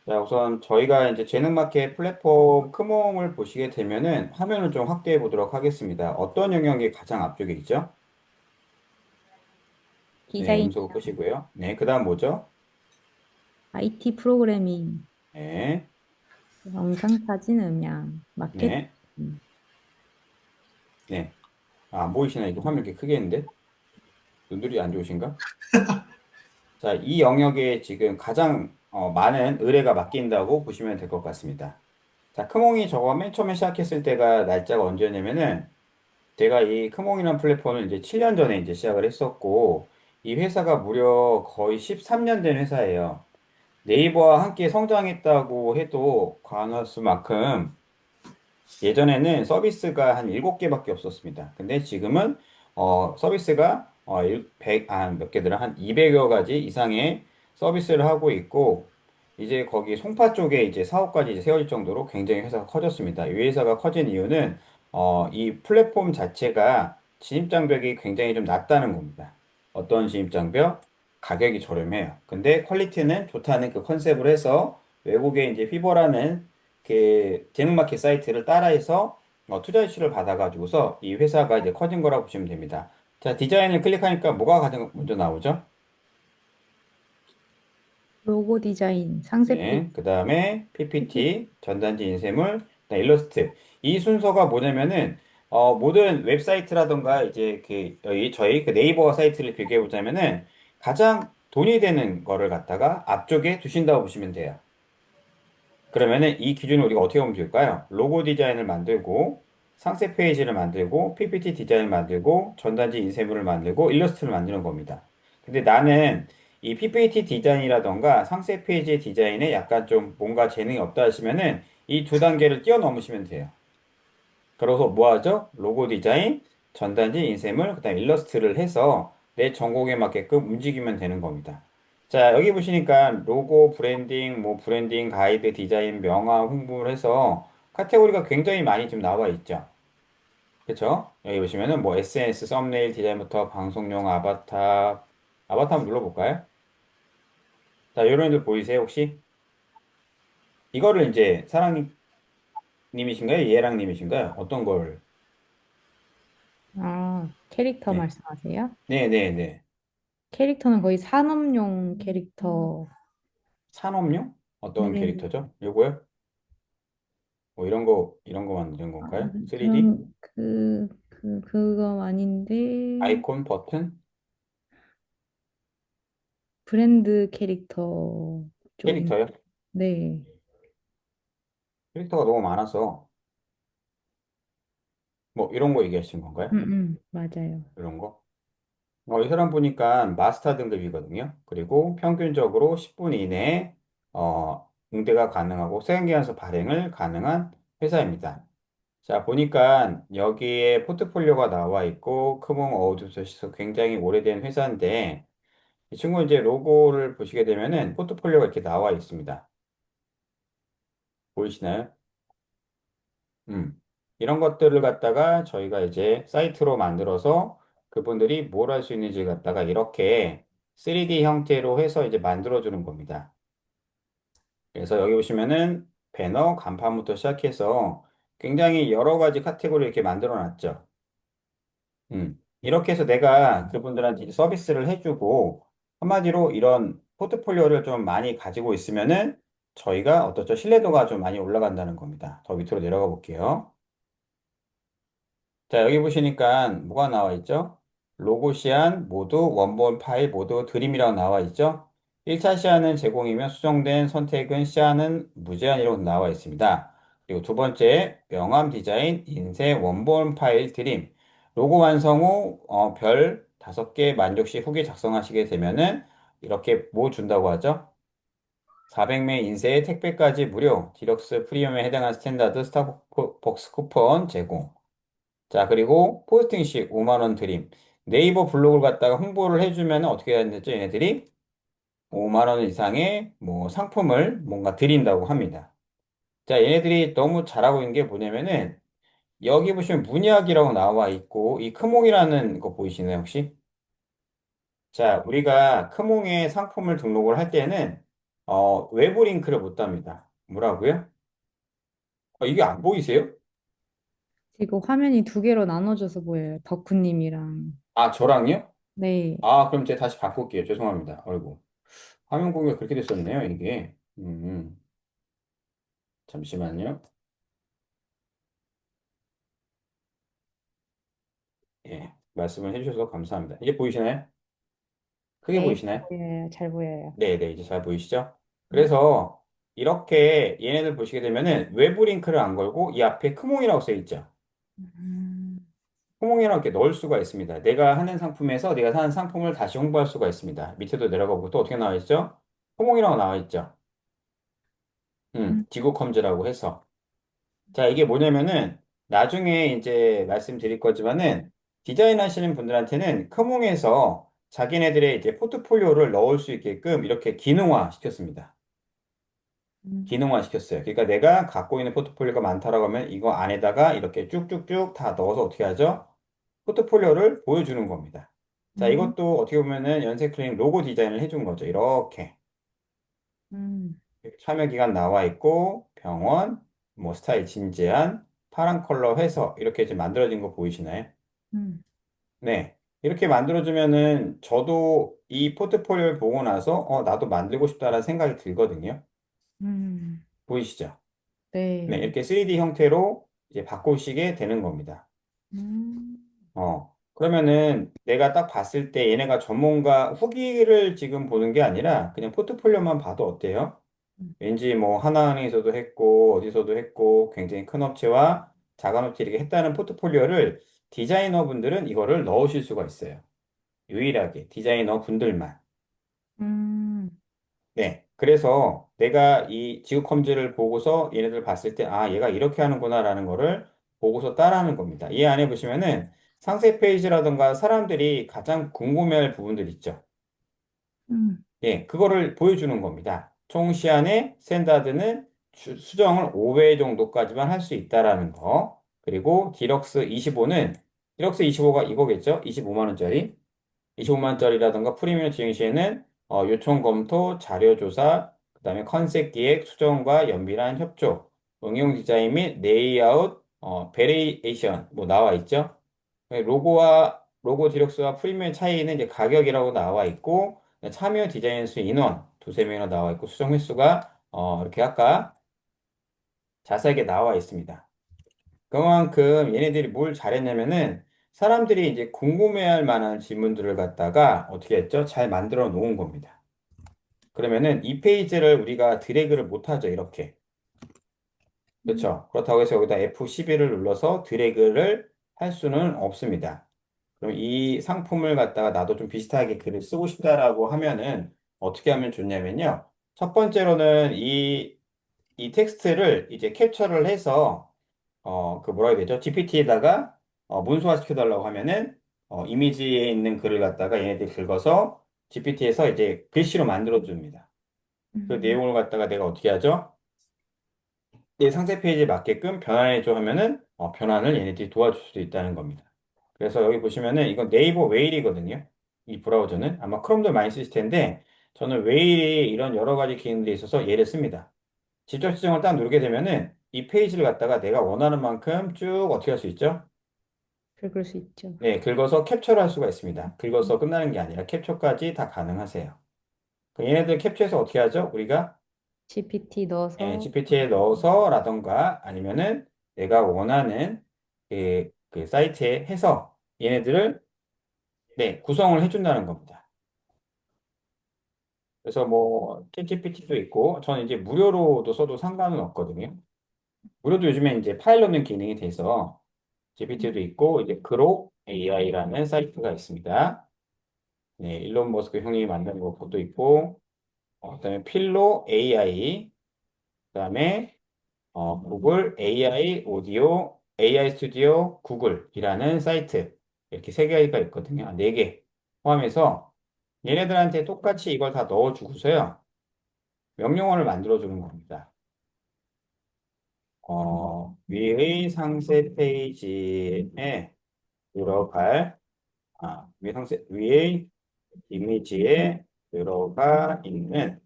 자, 우선 저희가 이제 재능마켓 플랫폼 크몽을 보시게 되면은 화면을 좀 확대해 보도록 하겠습니다. 어떤 영역이 가장 앞쪽에 있죠? 네, 디자인, 음소거 끄시고요. 네, 그 다음 뭐죠? IT 프로그래밍, 네, 영상, 사진, 음향, 마케팅. 네, 네. 아, 안 보이시나? 이거 화면 이렇게 크게 했는데? 눈들이 안 좋으신가? 자, 이 영역에 지금 가장 많은 의뢰가 맡긴다고 보시면 될 것 같습니다. 자, 크몽이 저거 맨 처음에 시작했을 때가 날짜가 언제냐면은 제가 이 크몽이라는 플랫폼을 이제 7년 전에 이제 시작을 했었고, 이 회사가 무려 거의 13년 된 회사예요. 네이버와 함께 성장했다고 해도 과언할 수만큼 예전에는 서비스가 한 7개밖에 없었습니다. 근데 지금은 서비스가 100, 몇 개더라? 한 200여 가지 이상의 서비스를 하고 있고, 이제 거기 송파 쪽에 이제 사업까지 이제 세워질 정도로 굉장히 회사가 커졌습니다. 이 회사가 커진 이유는 이 플랫폼 자체가 진입장벽이 굉장히 좀 낮다는 겁니다. 어떤 진입장벽? 가격이 저렴해요. 근데 퀄리티는 좋다는 그 컨셉을 해서 외국에 이제 휘버라는 그 재능마켓 사이트를 따라해서 투자 이슈를 받아가지고서 이 회사가 이제 커진 거라고 보시면 됩니다. 자, 디자인을 클릭하니까 뭐가 가장 먼저 나오죠? 로고 디자인, 상세 페이지, 네, 그 다음에 PPT. PPT, 전단지 인쇄물, 그다음에 일러스트. 이 순서가 뭐냐면은 모든 웹사이트라던가 이제 저희 그 네이버 사이트를 비교해 보자면은 가장 돈이 되는 거를 갖다가 앞쪽에 두신다고 보시면 돼요. 그러면은 이 기준을 우리가 어떻게 보면 좋을까요? 로고 디자인을 만들고, 상세 페이지를 만들고, PPT 디자인을 만들고, 전단지 인쇄물을 만들고, 일러스트를 만드는 겁니다. 근데 나는 이 PPT 디자인이라던가 상세 페이지 디자인에 약간 좀 뭔가 재능이 없다 하시면은 이 두 단계를 뛰어넘으시면 돼요. 그래서 뭐 하죠? 로고 디자인, 전단지 인쇄물, 그다음에 일러스트를 해서 내 전공에 맞게끔 움직이면 되는 겁니다. 자, 여기 보시니까 로고, 브랜딩, 뭐 브랜딩, 가이드, 디자인, 명화, 홍보를 해서 카테고리가 굉장히 많이 좀 나와 있죠. 그쵸? 여기 보시면은 뭐 SNS, 썸네일 디자인부터 방송용 아바타 한번 눌러볼까요? 자, 이런 애들 보이세요, 혹시? 이거를 이제 사랑님이신가요? 예랑님이신가요? 어떤 걸? 아, 캐릭터 네. 말씀하세요? 네네네. 캐릭터는 거의 산업용 캐릭터. 산업용? 어떤 네. 캐릭터죠? 요거요? 뭐 이런 거 만드는 아, 건가요? 3D? 그거 아닌데, 아이콘, 버튼? 브랜드 캐릭터 쪽인, 캐릭터요? 네. 캐릭터가 너무 많아서, 뭐, 이런 거 얘기하시는 건가요? 맞아요. 이런 거? 이 사람 보니까 마스터 등급이거든요. 그리고 평균적으로 10분 이내에, 응대가 가능하고, 세관계에서 발행을 가능한 회사입니다. 자, 보니까 여기에 포트폴리오가 나와 있고, 크몽 어우드소시에서 굉장히 오래된 회사인데, 이 친구 이제 로고를 보시게 되면은 포트폴리오가 이렇게 나와 있습니다. 보이시나요? 음. 이런 것들을 갖다가 저희가 이제 사이트로 만들어서 그분들이 뭘 할 수 있는지 갖다가 이렇게 3D 형태로 해서 이제 만들어주는 겁니다. 그래서 여기 보시면은 배너, 간판부터 시작해서 굉장히 여러 가지 카테고리 이렇게 만들어 놨죠. 이렇게 해서 내가 그분들한테 이제 서비스를 해주고 한마디로 이런 포트폴리오를 좀 많이 가지고 있으면은 저희가 어떻죠? 신뢰도가 좀 많이 올라간다는 겁니다. 더 밑으로 내려가 볼게요. 자, 여기 보시니까 뭐가 나와 있죠? 로고 시안 모두 원본 파일 모두 드림이라고 나와 있죠? 1차 시안은 제공이면 수정된 선택은 시안은 무제한이라고 나와 있습니다. 그리고 두 번째, 명암 디자인 인쇄 원본 파일 드림. 로고 완성 후 별 5개 만족시 후기 작성하시게 되면은 이렇게 뭐 준다고 하죠? 400매 인쇄 택배까지 무료, 디럭스 프리미엄에 해당한 스탠다드 스타벅스 쿠폰 제공. 자, 그리고 포스팅식 5만 원 드림. 네이버 블로그를 갖다가 홍보를 해주면 어떻게 되는지 얘네들이 5만 원 이상의 뭐 상품을 뭔가 드린다고 합니다. 자, 얘네들이 너무 잘하고 있는 게 뭐냐면은 여기 보시면 문약이라고 나와 있고 이 크몽이라는 거 보이시나요, 혹시? 자, 우리가 크몽에 상품을 등록을 할 때는 외부 링크를 못 답니다. 뭐라고요? 이게 안 보이세요? 지금 화면이 두 개로 나눠져서 보여요. 덕후님이랑. 아, 저랑요? 네. 아, 그럼 제가 다시 바꿀게요. 죄송합니다. 아이고. 화면 공유가 그렇게 됐었네요, 이게. 잠시만요. 예, 말씀을 해주셔서 감사합니다. 이제 보이시나요? 크게 네, 보이시나요? 보여요. 잘 보여요. 네, 이제 잘 보이시죠? 네. 그래서 이렇게 얘네들 보시게 되면은 외부 링크를 안 걸고 이 앞에 크몽이라고 써 있죠. 음, 크몽이라고 이렇게 넣을 수가 있습니다. 내가 하는 상품에서 내가 사는 상품을 다시 홍보할 수가 있습니다. 밑에도 내려가고 또 어떻게 나와 있죠? 크몽이라고 나와 있죠. 음, 지구컴즈라고 해서. 자, 이게 뭐냐면은 나중에 이제 말씀드릴 거지만은 디자인 하시는 분들한테는 크몽에서 자기네들의 이제 포트폴리오를 넣을 수 있게끔 이렇게 기능화 시켰습니다. 음, 기능화 시켰어요. 그러니까 내가 갖고 있는 포트폴리오가 많다라고 하면 이거 안에다가 이렇게 쭉쭉쭉 다 넣어서 어떻게 하죠? 포트폴리오를 보여주는 겁니다. 자, 음, 이것도 어떻게 보면은 연색클리닉 로고 디자인을 해준 거죠. 이렇게. 음, 참여 기간 나와 있고, 병원, 뭐 스타일 진제한, 파란 컬러 해서 이렇게 이제 만들어진 거 보이시나요? 음, 네. 이렇게 만들어주면은 저도 이 포트폴리오를 보고 나서 나도 만들고 싶다라는 생각이 들거든요. 음. 보이시죠? 네. 네. 이렇게 3D 형태로 이제 바꾸시게 되는 겁니다. 음, 그러면은 내가 딱 봤을 때 얘네가 전문가 후기를 지금 보는 게 아니라 그냥 포트폴리오만 봐도 어때요? 음, 왠지 뭐 하나은행에서도 했고 어디서도 했고 굉장히 큰 업체와 작은 업체 이렇게 했다는 포트폴리오를 디자이너 분들은 이거를 넣으실 수가 있어요. 유일하게 디자이너 분들만. 음, 네. 그래서 내가 이 지구컴즈를 보고서 얘네들 봤을 때, 아, 얘가 이렇게 하는구나라는 거를 보고서 따라하는 겁니다. 이 안에 보시면은 상세 페이지라든가 사람들이 가장 궁금해할 부분들 있죠. 음, 예, 그거를 보여주는 겁니다. 총 시안의 스탠다드는 수정을 5회 정도까지만 할 수 있다라는 거. 그리고 디럭스 25가 이거겠죠? 25만 원짜리. 25만 원짜리라든가 프리미엄 지행 시에는 요청 검토, 자료 조사, 그다음에 컨셉 기획, 수정과 연밀한 협조, 응용 디자인 및 레이아웃, 베리에이션 뭐 나와 있죠. 로고 디럭스와 프리미엄 차이는 이제 가격이라고 나와 있고 참여 디자인 수 인원 두세 명이나 나와 있고 수정 횟수가 이렇게 아까 자세하게 나와 있습니다. 그만큼 얘네들이 뭘 잘했냐면은 사람들이 이제 궁금해할 만한 질문들을 갖다가 어떻게 했죠? 잘 만들어 놓은 겁니다. 그러면은 이 페이지를 우리가 드래그를 못 하죠, 이렇게. 음, 그렇죠? 그렇다고 해서 여기다 F11을 눌러서 드래그를 할 수는 없습니다. 그럼 이 상품을 갖다가 나도 좀 비슷하게 글을 쓰고 싶다라고 하면은 어떻게 하면 좋냐면요. 첫 번째로는 이 텍스트를 이제 캡처를 해서 그 뭐라 해야 되죠? GPT에다가 문서화 시켜달라고 하면은 이미지에 있는 글을 갖다가 얘네들이 긁어서 GPT에서 이제 글씨로 만들어 줍니다. 그 음, 내용을 갖다가 내가 어떻게 하죠? 내 상세 페이지에 맞게끔 변환해줘 하면은 변환을 얘네들이 도와줄 수도 있다는 겁니다. 그래서 여기 보시면은 이건 네이버 웨일이거든요. 이 브라우저는 아마 크롬도 많이 쓰실 텐데 저는 웨일이 이런 여러 가지 기능들이 있어서 얘를 씁니다. 직접 지정을 딱 누르게 되면은 이 페이지를 갖다가 내가 원하는 만큼 쭉 어떻게 할 수 있죠? 그럴 수 있죠. 네, 긁어서 캡처를 할 수가 있습니다. 긁어서 끝나는 게 아니라 캡처까지 다 가능하세요. 그럼 얘네들 캡처해서 어떻게 하죠? 우리가 GPT 넣어서, GPT에 넣어서라던가 아니면은 내가 원하는 그 사이트에 해서 얘네들을 네, 구성을 해준다는 겁니다. 그래서 뭐 챗GPT도 있고 저는 이제 무료로도 써도 상관은 없거든요. 무료도 요즘에 이제 파일 넣는 기능이 돼서 GPT도 있고 이제 그록 AI라는 사이트가 있습니다. 네, 일론 머스크 형이 만든 것도 있고 그다음에 필로 AI 그다음에 구글 AI 오디오 AI 스튜디오 구글이라는 사이트 이렇게 세 개가 있거든요. 아, 네 개 포함해서 얘네들한테 똑같이 이걸 다 넣어주고서요 명령어를 만들어주는 겁니다. 위의 상세 페이지에 들어갈 위의 이미지에 들어가 있는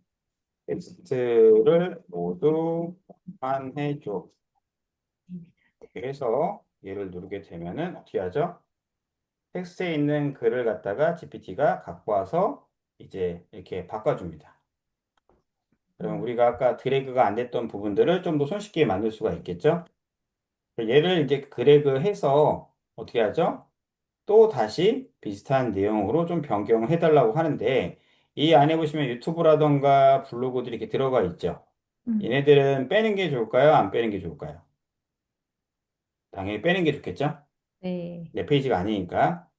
텍스트를 모두 교환해줘. 이렇게 해서 얘를 누르게 되면은 어떻게 하죠? 텍스트에 있는 글을 갖다가 GPT가 갖고 와서 이제 이렇게 바꿔줍니다. 그럼 음, 우리가 아까 드래그가 안 됐던 부분들을 좀 더 손쉽게 만들 수가 있겠죠? 얘를 이제 드래그 해서 어떻게 하죠? 또 다시 비슷한 내용으로 좀 변경을 해달라고 하는데 이 안에 보시면 유튜브라던가 블로그들이 이렇게 들어가 있죠. 음, 얘네들은 빼는 게 좋을까요? 안 빼는 게 좋을까요? 당연히 빼는 게 좋겠죠? 네. 내 페이지가 아니니까.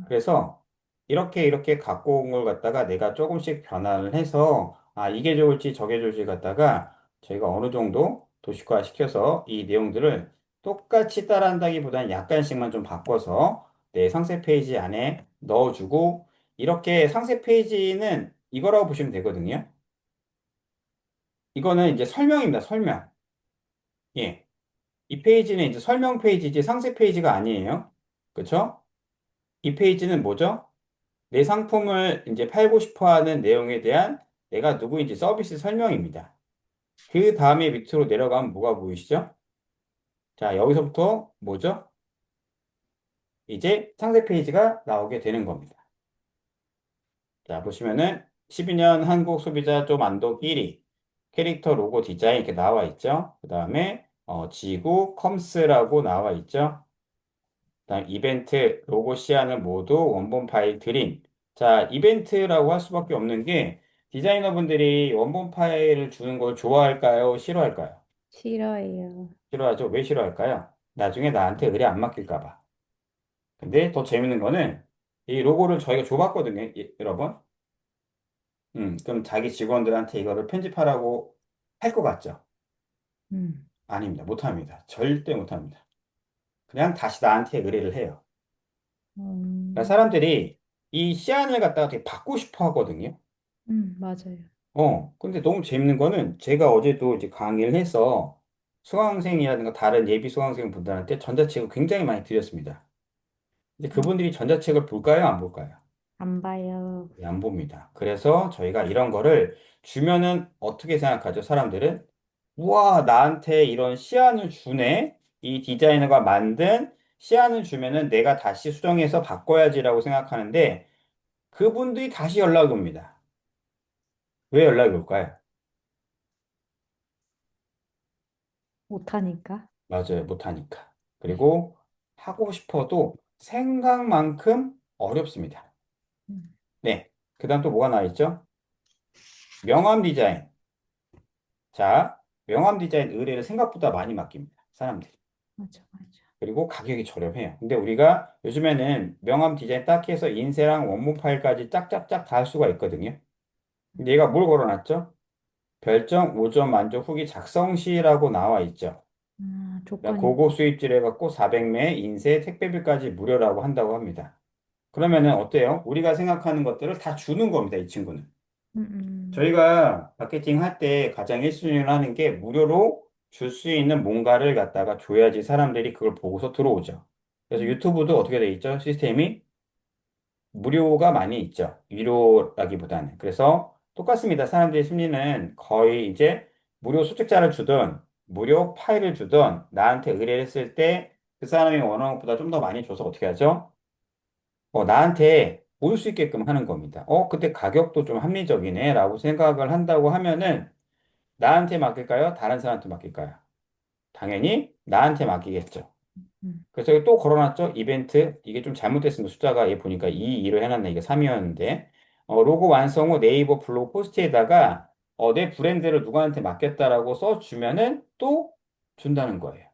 그래서 이렇게 갖고 온 걸 갖다가 내가 조금씩 변화를 해서 아, 이게 좋을지 저게 좋을지 갖다가 저희가 어느 정도 도식화 시켜서 이 내용들을 똑같이 따라한다기보다는 약간씩만 좀 바꿔서 내 상세 페이지 안에 넣어주고 이렇게 상세 페이지는 이거라고 보시면 되거든요. 이거는 이제 설명입니다. 설명. 예. 이 페이지는 이제 설명 페이지지 상세 페이지가 아니에요. 그쵸? 이 페이지는 뭐죠? 내 상품을 이제 팔고 싶어 하는 내용에 대한 내가 누구인지 서비스 설명입니다. 그 다음에 밑으로 내려가면 뭐가 보이시죠? 자, 여기서부터 뭐죠? 이제 상세 페이지가 나오게 되는 겁니다. 자, 보시면은 12년 한국 소비자 좀 안독 1위 캐릭터 로고 디자인 이렇게 나와 있죠. 그 다음에 지구 컴스라고 나와 있죠. 그다음 이벤트 로고 시안을 모두 원본 파일 드림. 자, 이벤트라고 할 수밖에 없는 게 디자이너분들이 원본 파일을 주는 걸 좋아할까요? 싫어할까요? 싫어요. 싫어하죠. 왜 싫어할까요? 나중에 나한테 의뢰 안 맡길까 봐. 근데 더 재밌는 거는 이 로고를 저희가 줘봤거든요, 여러분. 그럼 자기 직원들한테 이거를 편집하라고 할 것 같죠? 음, 아닙니다. 못합니다. 절대 못합니다. 그냥 다시 나한테 의뢰를 해요. 그러니까 음, 사람들이 이 시안을 갖다가 되게 받고 싶어 하거든요. 맞아요. 근데 너무 재밌는 거는 제가 어제도 이제 강의를 해서 수강생이라든가 다른 예비 수강생 분들한테 전자책을 굉장히 많이 드렸습니다. 근데 음, 그분들이 전자책을 볼까요? 안 볼까요? 안 봐요. 네, 안 봅니다. 그래서 저희가 이런 거를 주면은 어떻게 생각하죠? 사람들은 우와, 나한테 이런 시안을 주네? 이 디자이너가 만든 시안을 주면은 내가 다시 수정해서 바꿔야지라고 생각하는데 그분들이 다시 연락이 옵니다. 왜 연락이 올까요? 못하니까. 맞아요. 못하니까. 네. 그리고 하고 싶어도 생각만큼 어렵습니다. 음, 네. 그 다음 또 뭐가 나와 있죠? 명함 디자인. 자, 명함 디자인 의뢰를 생각보다 많이 맡깁니다. 사람들이. 맞아, 맞아. 그리고 가격이 저렴해요. 근데 우리가 요즘에는 명함 디자인 딱 해서 인쇄랑 원본 파일까지 짝짝짝 다 할 수가 있거든요. 근데 얘가 뭘 걸어놨죠? 별점 5점 만족 후기 작성 시라고 나와 있죠. 그러니까 조건이. 고급 수입질 해갖고 400매 인쇄 택배비까지 무료라고 한다고 합니다. 그러면은 어때요? 우리가 생각하는 것들을 다 주는 겁니다, 이 친구는. 음, 음, 저희가 마케팅 할 때 가장 1순위를 하는 게 무료로 줄 수 있는 뭔가를 갖다가 줘야지 사람들이 그걸 보고서 들어오죠. 그래서 음, 유튜브도 어떻게 돼 있죠? 시스템이 무료가 많이 있죠. 유료라기보다는. 그래서 똑같습니다. 사람들의 심리는 거의 이제 무료 소책자를 주든 무료 파일을 주든 나한테 의뢰를 했을 때 그 사람이 원하는 것보다 좀 더 많이 줘서 어떻게 하죠? 나한테 볼 수 있게끔 하는 겁니다. 근데 가격도 좀 합리적이네 라고 생각을 한다고 하면은 나한테 맡길까요? 다른 사람한테 맡길까요? 당연히 나한테 맡기겠죠. 음, 그래서 여기 또 걸어놨죠? 이벤트. 이게 좀 잘못됐습니다. 숫자가 얘 보니까 2, 2로 해놨네. 이게 3이었는데. 로고 완성 후 네이버 블로그 포스트에다가 내 브랜드를 누구한테 맡겼다라고 써주면은 또 준다는 거예요.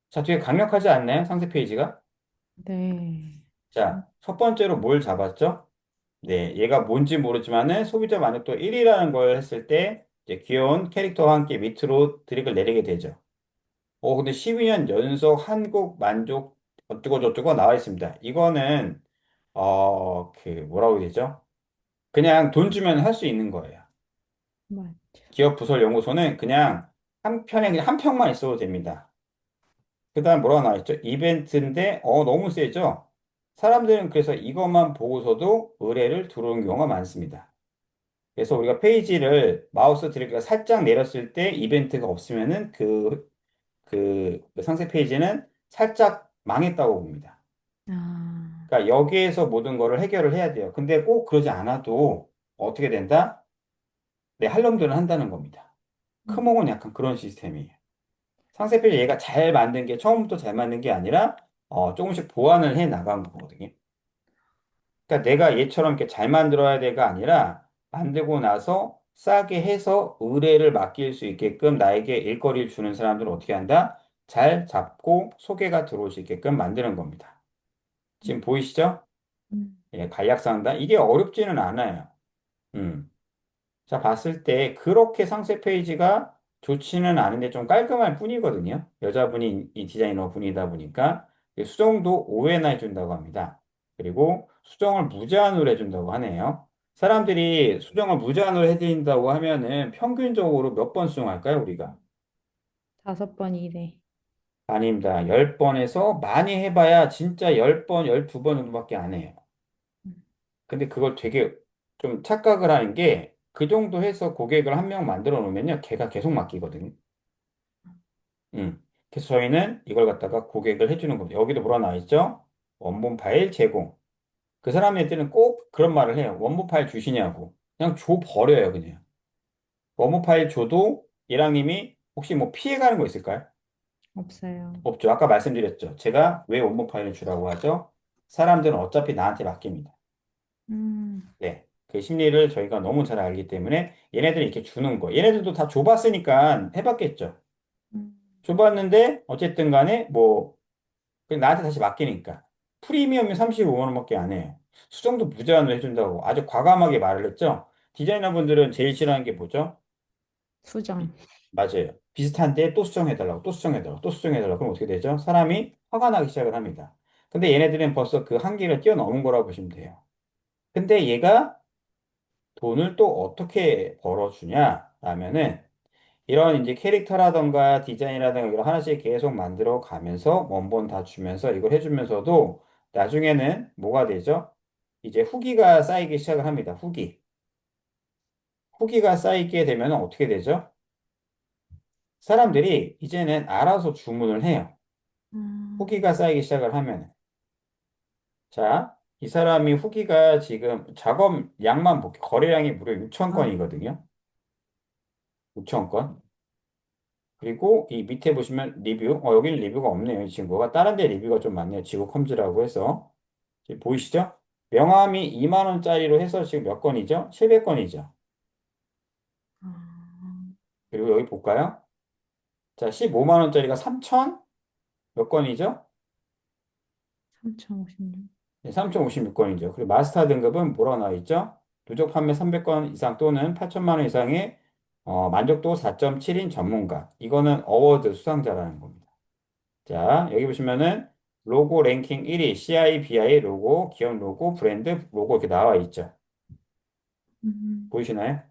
자, 되게 강력하지 않나요? 상세 페이지가? 네. 자, 첫 번째로 뭘 잡았죠? 네, 얘가 뭔지 모르지만은 소비자 만족도 1위라는 걸 했을 때 이제 귀여운 캐릭터와 함께 밑으로 드릭을 내리게 되죠. 근데 12년 연속 한국 만족 어쩌고 저쩌고 나와 있습니다. 이거는 뭐라고 해야 되죠? 그냥 돈 주면 할 수 있는 거예요. 맞죠. 기업 부설 연구소는 그냥 한 편에 그냥 한 평만 있어도 됩니다. 그다음 뭐라고 나와 있죠? 이벤트인데 너무 세죠? 사람들은 그래서 이것만 보고서도 의뢰를 들어오는 경우가 많습니다. 그래서 우리가 페이지를 마우스 드래그가 살짝 내렸을 때 이벤트가 없으면은 그 상세 페이지는 살짝 망했다고 봅니다. 아, 그러니까 여기에서 모든 거를 해결을 해야 돼요. 근데 꼭 그러지 않아도 어떻게 된다? 내 할 놈들은 한다는 겁니다. 음, 크몽은 약간 그런 시스템이에요. 상세 페이지 얘가 잘 만든 게 처음부터 잘 만든 게 아니라 조금씩 보완을 해 나간 거거든요. 그러니까 내가 얘처럼 이렇게 잘 만들어야 돼가 아니라 만들고 나서 싸게 해서 의뢰를 맡길 수 있게끔 나에게 일거리를 주는 사람들은 어떻게 한다? 잘 잡고 소개가 들어올 수 있게끔 만드는 겁니다. 지금 보이시죠? 음, 예, 간략상단. 이게 어렵지는 않아요. 음. 자, 봤을 때 그렇게 상세 페이지가 좋지는 않은데 좀 깔끔할 뿐이거든요. 여자분이 이 디자이너 분이다 보니까 수정도 5회나 해준다고 합니다. 그리고 수정을 무제한으로 해준다고 하네요. 사람들이 수정을 무제한으로 해드린다고 하면은 평균적으로 몇 번 수정할까요, 우리가? 5번이래. 아닙니다. 10번에서 많이 해봐야 진짜 10번, 12번 정도밖에 안 해요. 음, 근데 그걸 되게 좀 착각을 하는 게 그 정도 해서 고객을 한 명 만들어 놓으면요. 걔가 계속 맡기거든요. 그래서 저희는 이걸 갖다가 고객을 해주는 겁니다. 여기도 뭐라 나와 있죠? 원본 파일 제공. 그 사람들은 꼭 그런 말을 해요. 원본 파일 주시냐고. 그냥 줘 버려요, 그냥. 원본 파일 줘도 이랑님이 혹시 뭐 피해가는 거 있을까요? 없어요. 없죠. 아까 말씀드렸죠. 제가 왜 원본 파일을 주라고 하죠? 사람들은 어차피 나한테 맡깁니다. 음, 네. 그 심리를 저희가 너무 잘 알기 때문에 얘네들이 이렇게 주는 거. 얘네들도 다 줘봤으니까 해봤겠죠. 음, 줘봤는데 어쨌든 간에 뭐 그냥 나한테 다시 맡기니까 프리미엄이 35만 원밖에 안 해요. 수정도 무제한으로 해준다고 아주 과감하게 말을 했죠. 디자이너분들은 제일 싫어하는 게 뭐죠? 수정. 맞아요. 비슷한데 또 수정해달라고 또 수정해달라고 또 수정해달라고 그럼 어떻게 되죠? 사람이 화가 나기 시작을 합니다. 근데 얘네들은 벌써 그 한계를 뛰어넘은 거라고 보시면 돼요. 근데 얘가 돈을 또 어떻게 벌어주냐 라면은 이런 이제 캐릭터라던가 디자인이라던가 이걸 하나씩 계속 만들어 가면서 원본 다 주면서 이걸 해주면서도 나중에는 뭐가 되죠? 이제 후기가 쌓이기 시작을 합니다. 후기. 후기가 쌓이게 되면 어떻게 되죠? 사람들이 이제는 알아서 주문을 해요. 음, 후기가 쌓이기 시작을 하면. 자, 이 사람이 후기가 지금 작업 양만 볼게요. 거래량이 무려 6천 아, 건이거든요. 6천 건. 그리고 이 밑에 보시면 리뷰, 여기는 리뷰가 없네요. 이 친구가. 다른 데 리뷰가 좀 많네요. 지구컴즈라고 해서. 지금 보이시죠? 명함이 2만 원짜리로 해서 지금 몇 건이죠? 700건이죠. 아, 그리고 여기 볼까요? 자, 15만 원짜리가 3천 몇 건이죠? 3056. 네, 3,056건이죠. 그리고 마스터 등급은 뭐라고 나와 있죠? 누적 판매 300건 이상 또는 8천만 원 이상의 만족도 4.7인 전문가. 이거는 어워드 수상자라는 겁니다. 자, 여기 보시면은 로고 랭킹 1위, CIBI 로고, 기업 로고, 브랜드 로고 이렇게 나와 있죠. 음, 보이시나요?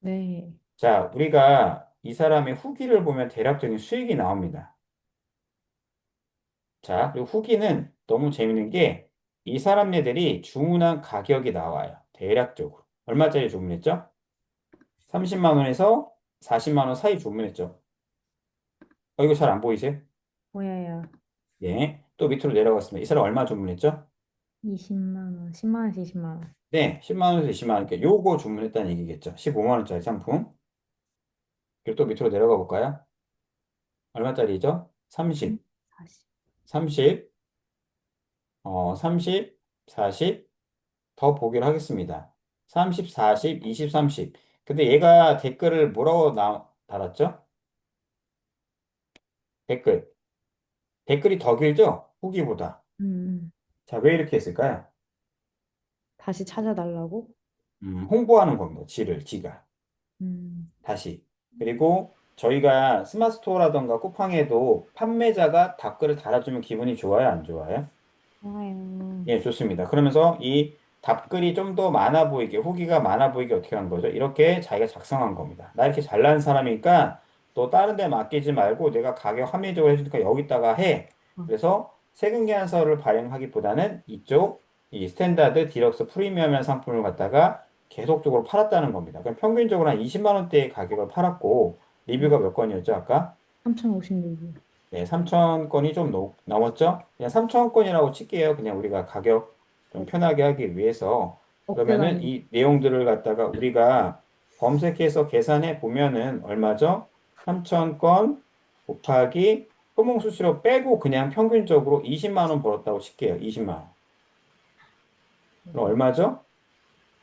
네. 자, 우리가 이 사람의 후기를 보면 대략적인 수익이 나옵니다. 자, 그리고 후기는 너무 재밌는 게 이 사람네들이 주문한 가격이 나와요. 대략적으로. 얼마짜리 주문했죠? 30만 원에서 40만 원 사이 주문했죠. 이거 잘 안 보이세요? 보여요. 예. 또 밑으로 내려갔습니다. 이 사람 얼마 주문했죠? 20만 원, 10만 원씩 20만 원. 네, 10만 원에서 20만 원. 그러니까 요거 주문했다는 얘기겠죠. 15만 원짜리 상품. 그리고 또 밑으로 내려가 볼까요? 얼마짜리죠? 음, 30, 40. 30, 30, 40, 더 보기로 하겠습니다. 30, 40, 20, 30. 근데 얘가 댓글을 뭐라고 달았죠? 댓글. 댓글이 더 길죠? 후기보다. 음, 자, 왜 이렇게 했을까요? 다시 찾아달라고? 홍보하는 겁니다. 지가. 음, 다시. 그리고 저희가 스마트 스토어라던가 쿠팡에도 판매자가 댓글을 달아주면 기분이 좋아요? 안 좋아요? 좋아요. 예, 좋습니다. 그러면서 이 답글이 좀 더 많아 보이게, 후기가 많아 보이게 어떻게 한 거죠? 이렇게 자기가 작성한 겁니다. 나 이렇게 잘난 사람이니까 또 다른 데 맡기지 말고 내가 가격 합리적으로 해주니까 여기다가 해. 어, 그래서 세금 계산서를 발행하기보다는 이쪽 이 스탠다드 디럭스 프리미엄이라는 상품을 갖다가 계속적으로 팔았다는 겁니다. 그럼 평균적으로 한 20만 원대의 가격을 팔았고 리뷰가 몇 건이었죠, 아까? 3,056원. 네, 3천 건이 좀 넘었죠? 그냥 3천 건이라고 칠게요. 그냥 우리가 가격 좀 편하게 하기 위해서. 억대 그러면은 단위. 이 내용들을 갖다가 우리가 검색해서 계산해 보면은 얼마죠? 3천 건 곱하기 소몽 수수료 빼고 그냥 평균적으로 20만 원 벌었다고 칠게요. 20만 원. 그럼 얼마죠?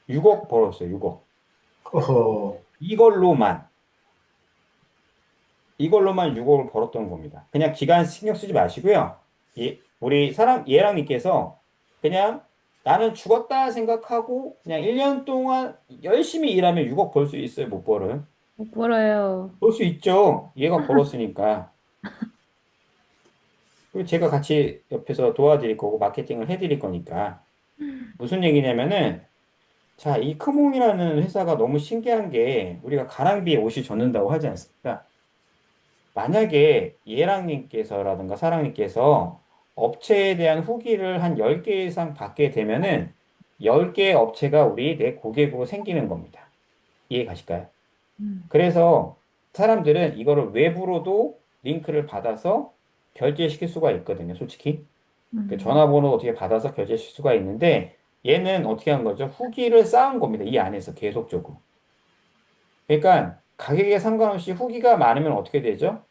6억 벌었어요. 6억. 어허, 이걸로만. 이걸로만 6억을 벌었던 겁니다. 그냥 기간 신경 쓰지 마시고요. 우리 얘랑님께서 그냥 나는 죽었다 생각하고 그냥 1년 동안 열심히 일하면 6억 벌 수 있어요, 못 벌어요? 못 벌어요. 벌 수 있죠. 얘가 벌었으니까. 그리고 제가 같이 옆에서 도와드릴 거고 마케팅을 해드릴 거니까. 무슨 얘기냐면은 자, 이 크몽이라는 회사가 너무 신기한 게 우리가 가랑비에 옷이 젖는다고 하지 않습니까? 만약에 예랑님께서라든가 사랑님께서 업체에 대한 후기를 한 10개 이상 받게 되면은 10개의 업체가 우리 내 고객으로 생기는 겁니다. 이해 가실까요? 음, 그래서 사람들은 이거를 외부로도 링크를 받아서 결제시킬 수가 있거든요, 솔직히. 그 음, 전화번호 어떻게 받아서 결제시킬 수가 있는데 얘는 어떻게 한 거죠? 후기를 쌓은 겁니다. 이 안에서 계속적으로. 그러니까 가격에 상관없이 후기가 많으면 어떻게 되죠?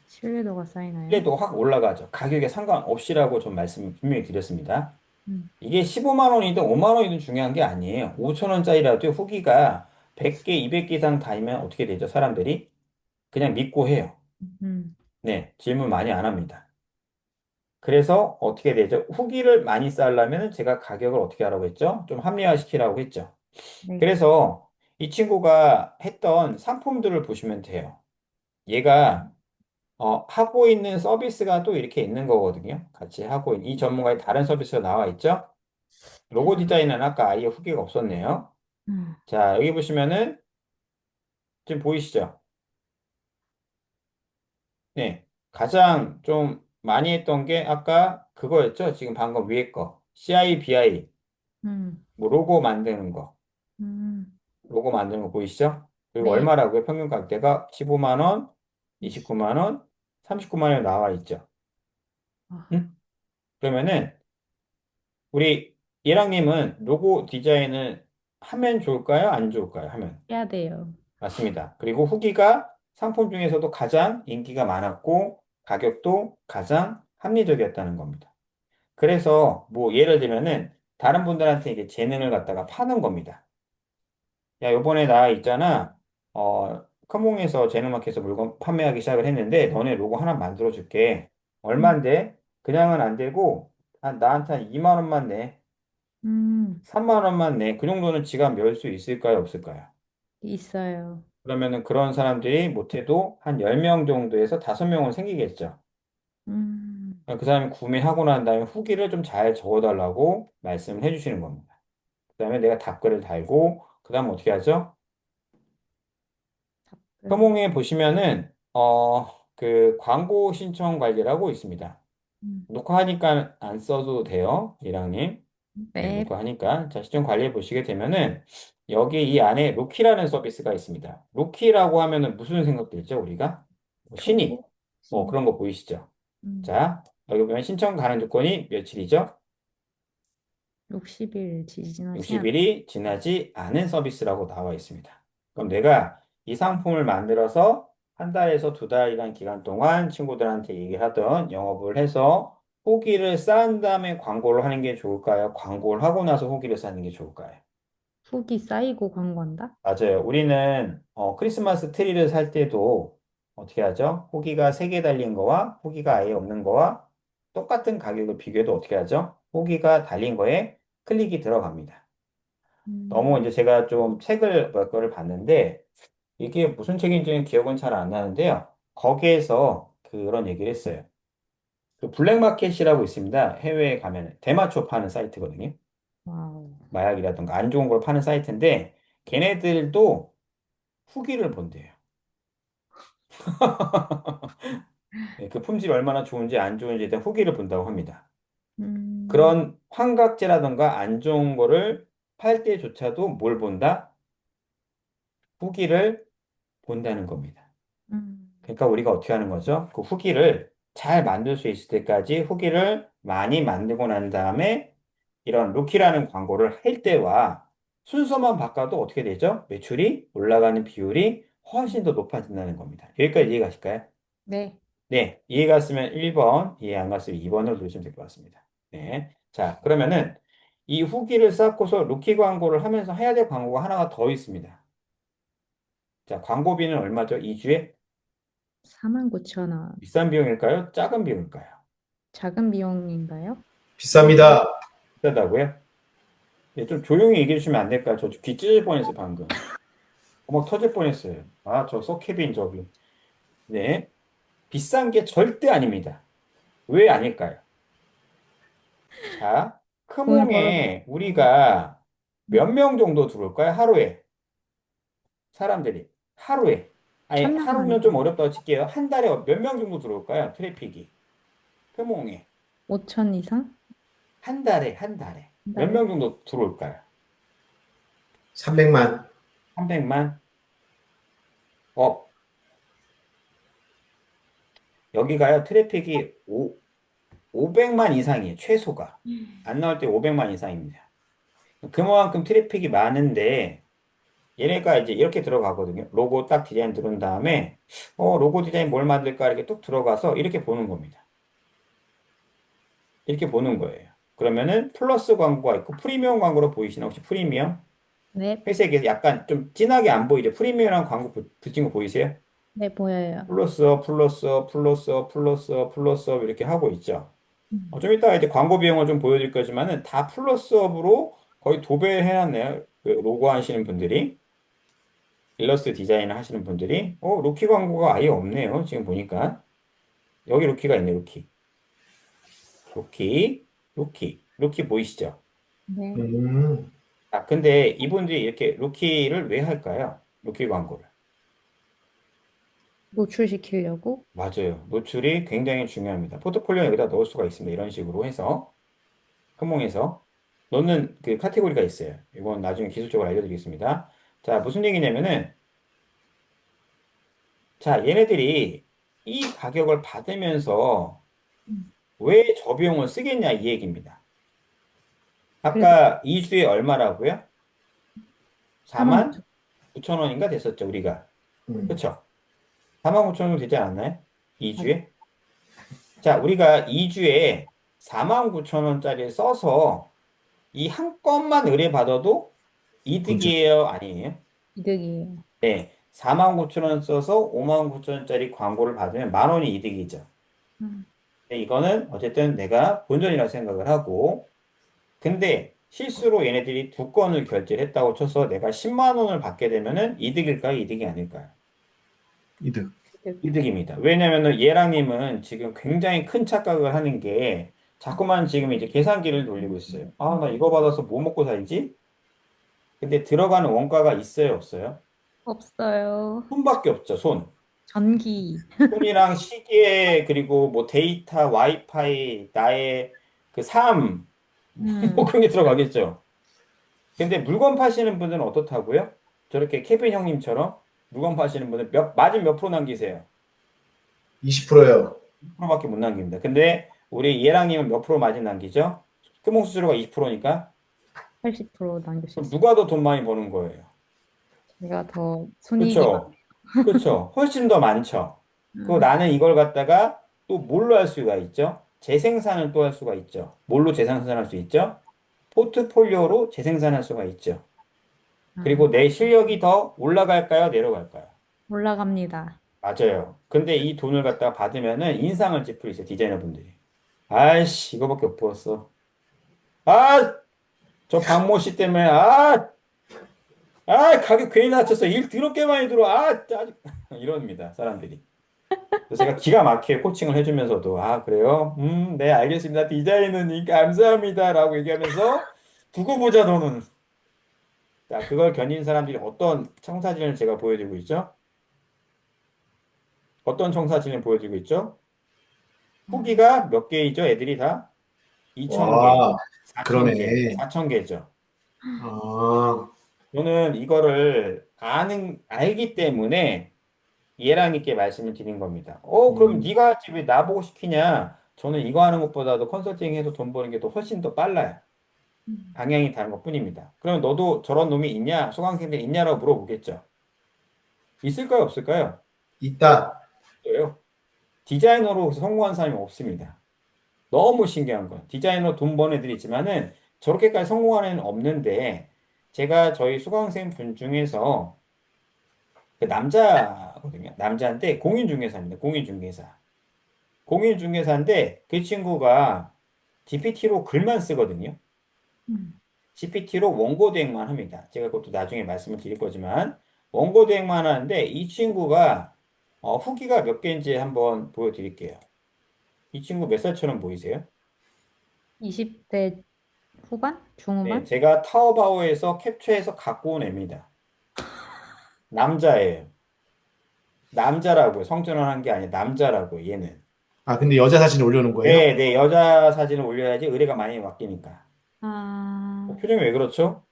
신뢰도가 쌓이나요? 신뢰도가 확 올라가죠. 가격에 상관없이라고 좀 말씀을 분명히 드렸습니다. 음, 이게 15만 원이든 5만 원이든 중요한 게 아니에요. 5천 원짜리라도 후기가 100개, 200개 이상 다니면 어떻게 되죠? 사람들이 그냥 믿고 해요. 음, 네, 질문 많이 안 합니다. 그래서 어떻게 되죠? 후기를 많이 쌓으려면 제가 가격을 어떻게 하라고 했죠? 좀 합리화시키라고 했죠. 네. 그래서 이 친구가 했던 상품들을 보시면 돼요. 얘가 하고 있는 서비스가 또 이렇게 있는 거거든요. 같이 하고 있는 이 전문가의 다른 서비스가 나와 있죠. 로고 세상. 디자인은 아까 아예 후기가 없었네요. 음, 자, 여기 보시면은 지금 보이시죠? 네. 가장 좀 많이 했던 게 아까 그거였죠. 지금 방금 위에 거. CI/BI, 음, 뭐 로고 만드는 거. 음, 로고 만드는 거 보이시죠? 그리고 네. 얼마라고요? 평균 가격대가 15만 원, 29만 원, 39만 원 나와 있죠. 아, 응? 그러면은 우리 예랑님은 로고 디자인을 하면 좋을까요? 안 좋을까요? 하면. 해야 돼요. 맞습니다. 그리고 후기가 상품 중에서도 가장 인기가 많았고 가격도 가장 합리적이었다는 겁니다. 그래서 뭐 예를 들면은 다른 분들한테 이게 재능을 갖다가 파는 겁니다. 야, 요번에 나 있잖아. 커몽에서 재능마켓에서 물건 판매하기 시작을 했는데 너네 로고 하나 만들어 줄게. 음, 얼만데? 그냥은 안 되고 나한테 한 2만 원만 내. 음, 3만 원만 내. 그 정도는 지갑 열 수 있을까요? 없을까요? 있어요. 그러면은 그런 사람들이 못해도 한 10명 정도에서 5명은 생기겠죠. 음, 그 사람이 구매하고 난 다음에 후기를 좀 잘 적어달라고 말씀을 해주시는 겁니다. 그 다음에 내가 답글을 달고, 그 다음 어떻게 하죠? 답글. 서몽에 보시면은, 그 광고 신청 관리라고 있습니다. 음, 녹화하니까 안 써도 돼요, 이랑님. 네, 네. 녹화하니까. 자, 시청 관리해 보시게 되면은, 여기 이 안에 로키라는 서비스가 있습니다. 로키라고 하면은 무슨 생각 들죠, 우리가? 뭐 신이. 초보. 뭐 신. 그런 거 보이시죠? 음, 자, 여기 보면 신청 가능 조건이 며칠이죠? 60일 지지나지 않. 60일이 지나지 않은 서비스라고 나와 있습니다. 그럼 내가 이 상품을 만들어서 한 달에서 두 달이라는 기간 동안 친구들한테 얘기하던 영업을 해서 후기를 쌓은 다음에 광고를 하는 게 좋을까요? 광고를 하고 나서 후기를 쌓는 게 좋을까요? 후기 쌓이고 광고한다? 맞아요. 우리는 크리스마스 트리를 살 때도 어떻게 하죠? 후기가 3개 달린 거와 후기가 아예 없는 거와 똑같은 가격을 비교해도 어떻게 하죠? 후기가 달린 거에 클릭이 들어갑니다. 너무 음, 이제 제가 좀 책을 몇 거를 봤는데 이게 무슨 책인지는 기억은 잘 안 나는데요. 거기에서 그런 얘기를 했어요. 그 블랙마켓이라고 있습니다. 해외에 가면 대마초 파는 사이트거든요. 와우. 마약이라든가 안 좋은 걸 파는 사이트인데 걔네들도 후기를 본대요. 네, 그 품질이 얼마나 좋은지 안 좋은지에 대한 후기를 본다고 합니다. 음, 그런 환각제라든가 안 좋은 거를 팔 때조차도 뭘 본다? 후기를 본다는 겁니다. 음. 그러니까 우리가 어떻게 하는 거죠? 그 후기를 잘 만들 수 있을 때까지 후기를 많이 만들고 난 다음에 이런 루키라는 광고를 할 때와 순서만 바꿔도 어떻게 되죠? 매출이 올라가는 비율이 훨씬 더 높아진다는 겁니다. 여기까지 이해가실까요? 네. 네, 이해 갔으면 1번, 이해 안 갔으면 2번을 누르시면 될 것 같습니다. 네. 자, 그러면은 이 후기를 쌓고서 루키 광고를 하면서 해야 될 광고가 하나가 더 있습니다. 자, 광고비는 얼마죠? 2주에? 49,000원. 비싼 비용일까요? 작은 비용일까요? 작은 비용인가요? 비쌉니다. 비싸다고요? 네, 좀 조용히 얘기해 주시면 안 될까요? 저 귀 찢을 뻔했어요, 방금. 어머, 터질 뻔했어요. 아, 저 소케빈 저기. 네. 비싼 게 절대 아닙니다. 왜 아닐까요? 자, 돈을 벌어서. 크몽에 우리가 몇 명 정도 들어올까요? 하루에. 사람들이. 하루에. 아니, 1,000명만. 하루는 좀 어렵다고 칠게요. 한 달에 몇 명 정도 들어올까요? 트래픽이. 크몽에. 5천 이상? 한 달에, 한 달에. 한 몇 달에? 명 정도 들어올까요? 300만. 300만? 어, 여기가요, 트래픽이 500만 이상이에요, 최소가. 안 나올 때 500만 이상입니다. 그만큼 트래픽이 많은데, 얘네가 이제 이렇게 들어가거든요. 로고 딱 디자인 들어온 다음에, 로고 디자인 뭘 만들까? 이렇게 뚝 들어가서 이렇게 보는 겁니다. 이렇게 보는 거예요. 그러면은 플러스 광고가 있고, 프리미엄 광고로 보이시나? 혹시 프리미엄? 네. 회색에서 약간 좀 진하게 안 보이죠? 프리미엄이랑 광고 붙인 거 보이세요? 네, 보여요. 플러스업, 플러스업, 플러스업, 플러스업, 플러스업 이렇게 하고 있죠. 음. 좀 이따가 이제 광고 비용을 좀 보여드릴 거지만은 다 플러스업으로 거의 도배해놨네요. 그 로고 하시는 분들이. 일러스트 디자인을 하시는 분들이. 루키 광고가 아예 없네요. 지금 보니까. 여기 루키가 있네, 루키. 루키, 루키. 루키 보이시죠? 네. 음, 아, 근데 이분들이 이렇게 루키를 왜 할까요? 루키 광고를. 노출시키려고? 맞아요. 노출이 굉장히 중요합니다. 포트폴리오 여기다 넣을 수가 있습니다. 이런 식으로 해서. 흐몽에서 넣는 그 카테고리가 있어요. 이건 나중에 기술적으로 알려드리겠습니다. 자, 무슨 얘기냐면은, 자, 얘네들이 이 가격을 받으면서 음. 왜 저 비용을 쓰겠냐 이 얘기입니다. 그래서 아까 2주에 얼마라고요? 4만 4만 5천. 9천 원인가 됐었죠, 우리가. 음, 그쵸? 4만 5천 원 되지 않았나요? 맞아. 2주에? 자, 우리가 2주에 4만 9천 원짜리 써서 이 한 건만 의뢰받아도 그렇죠. 이득이에요, 아니에요? 이득이에요. 네, 4만 9천 원 써서 5만 9천 원짜리 광고를 받으면 만 원이 이득이죠. 음. 근데 이거는 어쨌든 내가 본전이라고 생각을 하고, 근데 실수로 얘네들이 두 건을 결제를 했다고 쳐서 내가 10만 원을 받게 되면은 이득일까요? 이득이 아닐까요? 이득. 이득. 이득입니다. 왜냐면은 예랑님은 지금 굉장히 큰 착각을 하는 게 자꾸만 지금 이제 계산기를 돌리고 있어요. 아, 나 이거 받아서 뭐 먹고 살지? 근데 들어가는 원가가 있어요, 없어요? 없어요. 손밖에 없죠, 손. 전기. 폰이랑 시계 그리고 뭐 데이터, 와이파이, 나의 그 삶, 뭐 음. 그런 게 들어가겠죠. 근데 물건 파시는 분들은 어떻다고요? 저렇게 케빈 형님처럼 물건 파시는 분들 마진 몇 프로 남기세요? 20%요. 10%밖에 못 남깁니다. 근데 우리 예랑님은 몇 프로 마진 남기죠? 금융 수수료가 20%니까 80% 남길 수 그럼 있어요. 누가 더 돈 많이 버는 거예요? 제가 더 손익이 많. 그렇죠? 그렇죠? 훨씬 더 많죠. 그리고 음. 나는 이걸 갖다가 또 뭘로 할 수가 있죠? 재생산을 또 할 수가 있죠. 뭘로 재생산할 수 있죠? 포트폴리오로 재생산할 수가 있죠. 아, 그리고 내 실력이 더 올라갈까요? 내려갈까요? 올라갑니다. 맞아요. 근데 이 돈을 갖다가 받으면은 인상을 찌푸리세요. 디자이너분들이. 아이씨, 이거밖에 못 벌었어. 아! 저 박모 씨 때문에, 가격 괜히 낮췄어. 일 더럽게 많이 들어. 짜증. 이럽니다. 사람들이. 그래서 제가 기가 막히게 코칭을 해주면서도, 그래요? 네, 알겠습니다. 디자이너님, 감사합니다. 라고 얘기하면서, 두고 보자, 너는. 자, 그걸 견딘 사람들이 어떤 청사진을 제가 보여드리고 있죠? 어떤 청사진을 보여드리고 있죠? 음. 후기가 몇 개이죠? 애들이 다? 2,000개, 와, 4,000개, 그러네. 4,000개죠. 아, 저는 이거를 알기 때문에 얘랑님께 말씀을 드린 겁니다. 그럼 음, 네가 집에 나보고 시키냐? 저는 이거 하는 것보다도 컨설팅 해서 돈 버는 게 더 훨씬 더 빨라요. 음. 방향이 다른 것뿐입니다. 그러면 너도 저런 놈이 있냐? 수강생들 있냐라고 물어보겠죠. 있을까요? 없을까요? 있다. 없어요. 디자이너로 성공한 사람이 없습니다. 너무 신기한 건 디자이너 돈 버는 애들이 있지만은 저렇게까지 성공하는 애는 없는데 제가 저희 수강생 분 중에서 그 남자거든요. 남자인데 공인중개사입니다. 공인중개사. 공인중개사인데 그 친구가 GPT로 글만 쓰거든요. 음. GPT로 원고 대행만 합니다. 제가 그것도 나중에 말씀을 드릴 거지만 원고 대행만 하는데 이 친구가 후기가 몇 개인지 한번 보여드릴게요. 이 친구 몇 살처럼 보이세요? 20대 후반? 네, 중후반? 제가 타오바오에서 캡처해서 갖고 온 애입니다. 남자예요. 남자라고요. 성전환한 게 아니라 남자라고요. 얘는. 아, 근데 여자 사진 올려놓은 거예요? 네, 네, 여자 사진을 올려야지 의뢰가 많이 맡기니까. 아, 표정이 왜 그렇죠?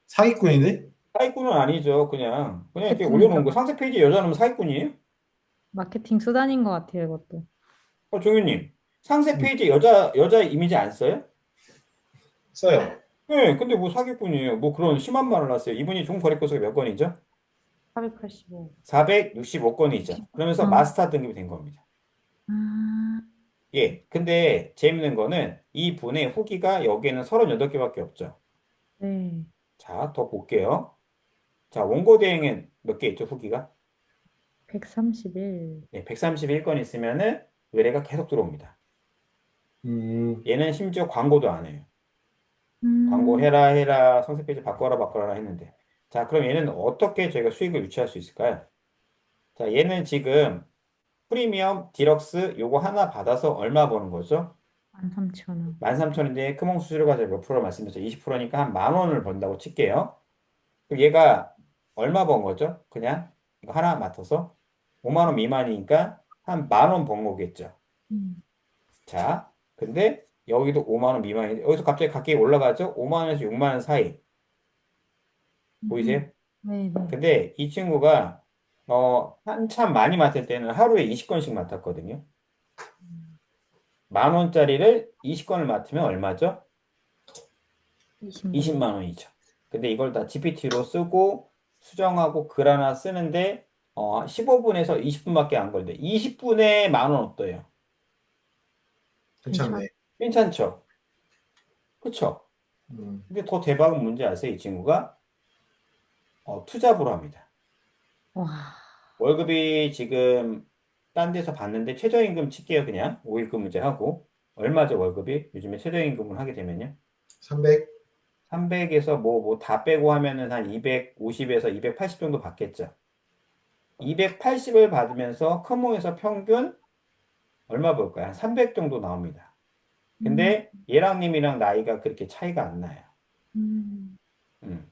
사기꾼인데? 사기꾼은 아니죠. 그냥 이렇게 올려놓은 거. 마케팅이다. 상세 페이지 여자는 사기꾼이에요? 마케팅 수단인 것 같아요, 이것도. 종윤님. 상세 음, 페이지 여자 이미지 안 써요? 써요. 네, 근데 뭐 사기꾼이에요. 뭐 그런 심한 말을 하세요. 이분이 총 거래 건수가 몇 건이죠? 485. 465건이죠. 그러면서 어. 마스터 등급이 된 겁니다. 아, 예. 근데 재밌는 거는 이 분의 후기가 여기에는 38개밖에 없죠. 네. 자, 더 볼게요. 자, 원고 대행은 몇 개 있죠, 후기가? 131. 네, 131건 있으면은 의뢰가 계속 들어옵니다. 음, 얘는 심지어 광고도 안 해요. 광고 음, 해라, 성세 페이지 바꿔라 했는데. 자, 그럼 얘는 어떻게 저희가 수익을 유치할 수 있을까요? 자, 얘는 지금 프리미엄, 디럭스 요거 하나 받아서 얼마 버는 거죠? 13,000원. 13,000원인데 크몽 수수료가 제가 몇 프로 말씀드렸죠? 20%니까 한 만 원을 번다고 칠게요. 그럼 얘가 얼마 번 거죠? 그냥 이거 하나 맡아서 5만 원 미만이니까 한 만 원 번 거겠죠. 음, 자, 근데 여기도 5만 원 미만인데 여기서 갑자기 가격이 올라가죠? 5만 원에서 6만 원 사이 보이세요? 네, 네. 근데 이 친구가 한참 많이 맡을 때는 하루에 20건씩 맡았거든요. 만 원짜리를 20건을 맡으면 얼마죠? 20만 원. 20만 원이죠. 근데 이걸 다 GPT로 쓰고 수정하고 글 하나 쓰는데 15분에서 20분밖에 안 걸려요. 20분에 만 원 어때요? 괜찮. 괜찮네. 괜찮죠? 그쵸? 음, 근데 더 대박은 뭔지 아세요? 이 친구가 투잡으로 합니다. 와, 월급이 지금 딴 데서 봤는데 최저임금 칠게요 그냥 5일 근무제 하고 얼마죠 월급이? 요즘에 최저임금을 하게 되면요 300? 300에서 뭐 다 빼고 하면은 한 250에서 280 정도 받겠죠 280을 받으면서科目에서 평균 얼마 볼까요? 한 300 정도 나옵니다 음, 근데 얘랑님이랑 나이가 그렇게 차이가 안 나요 음, 음.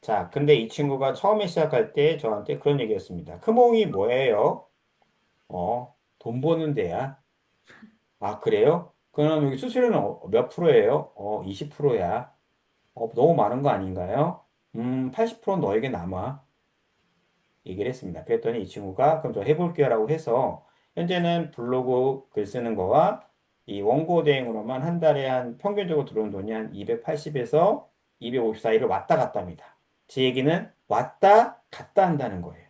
자 근데 이 친구가 처음에 시작할 때 저한테 그런 얘기였습니다 크몽이 뭐예요? 돈 버는 데야 아, 그래요? 그럼 여기 수수료는 몇 프로예요? 20%야. 너무 많은 거 아닌가요? 80%는 너에게 남아. 얘기를 했습니다. 그랬더니 이 친구가 그럼 저 해볼게요라고 해서 현재는 블로그 글 쓰는 거와 이 원고 대행으로만 한 달에 한 평균적으로 들어온 돈이 한 280에서 250 사이를 왔다 갔다 합니다. 제 얘기는 왔다 갔다 한다는 거예요.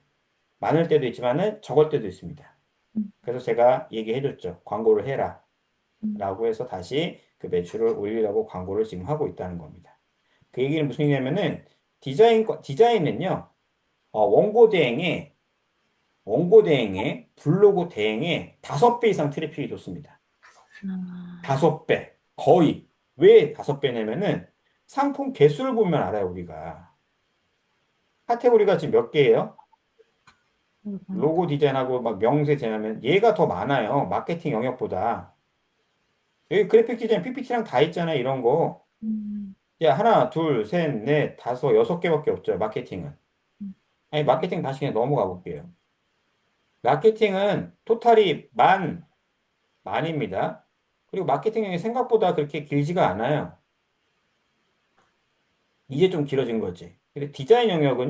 많을 때도 있지만은 적을 때도 있습니다. 음, 그래서 제가 얘기해줬죠. 광고를 해라. 음, 라고 해서 다시 그 매출을 올리려고 광고를 지금 하고 있다는 겁니다. 그 얘기는 무슨 얘기냐면은 디자인은요, 원고 대행에, 블로그 대행에 5배 이상 트래픽이 좋습니다. 아, 5배. 거의. 왜 5배냐면은 상품 개수를 보면 알아요, 우리가. 카테고리가 지금 몇 개예요? 이건, 로고 디자인하고 막 명세 제하면 얘가 더 많아요. 마케팅 영역보다. 여기 그래픽 디자인 PPT랑 다 있잖아요, 이런 거. 음, 야, 하나, 둘, 셋, 넷, 다섯, 6개밖에 없죠, 마케팅은. 음, 아니, 마케팅 다시 그냥 넘어가 볼게요. 마케팅은 토탈이 만입니다. 그리고 마케팅이 생각보다 그렇게 길지가 않아요. 이제 좀 길어진 거지. 근데 디자인 영역은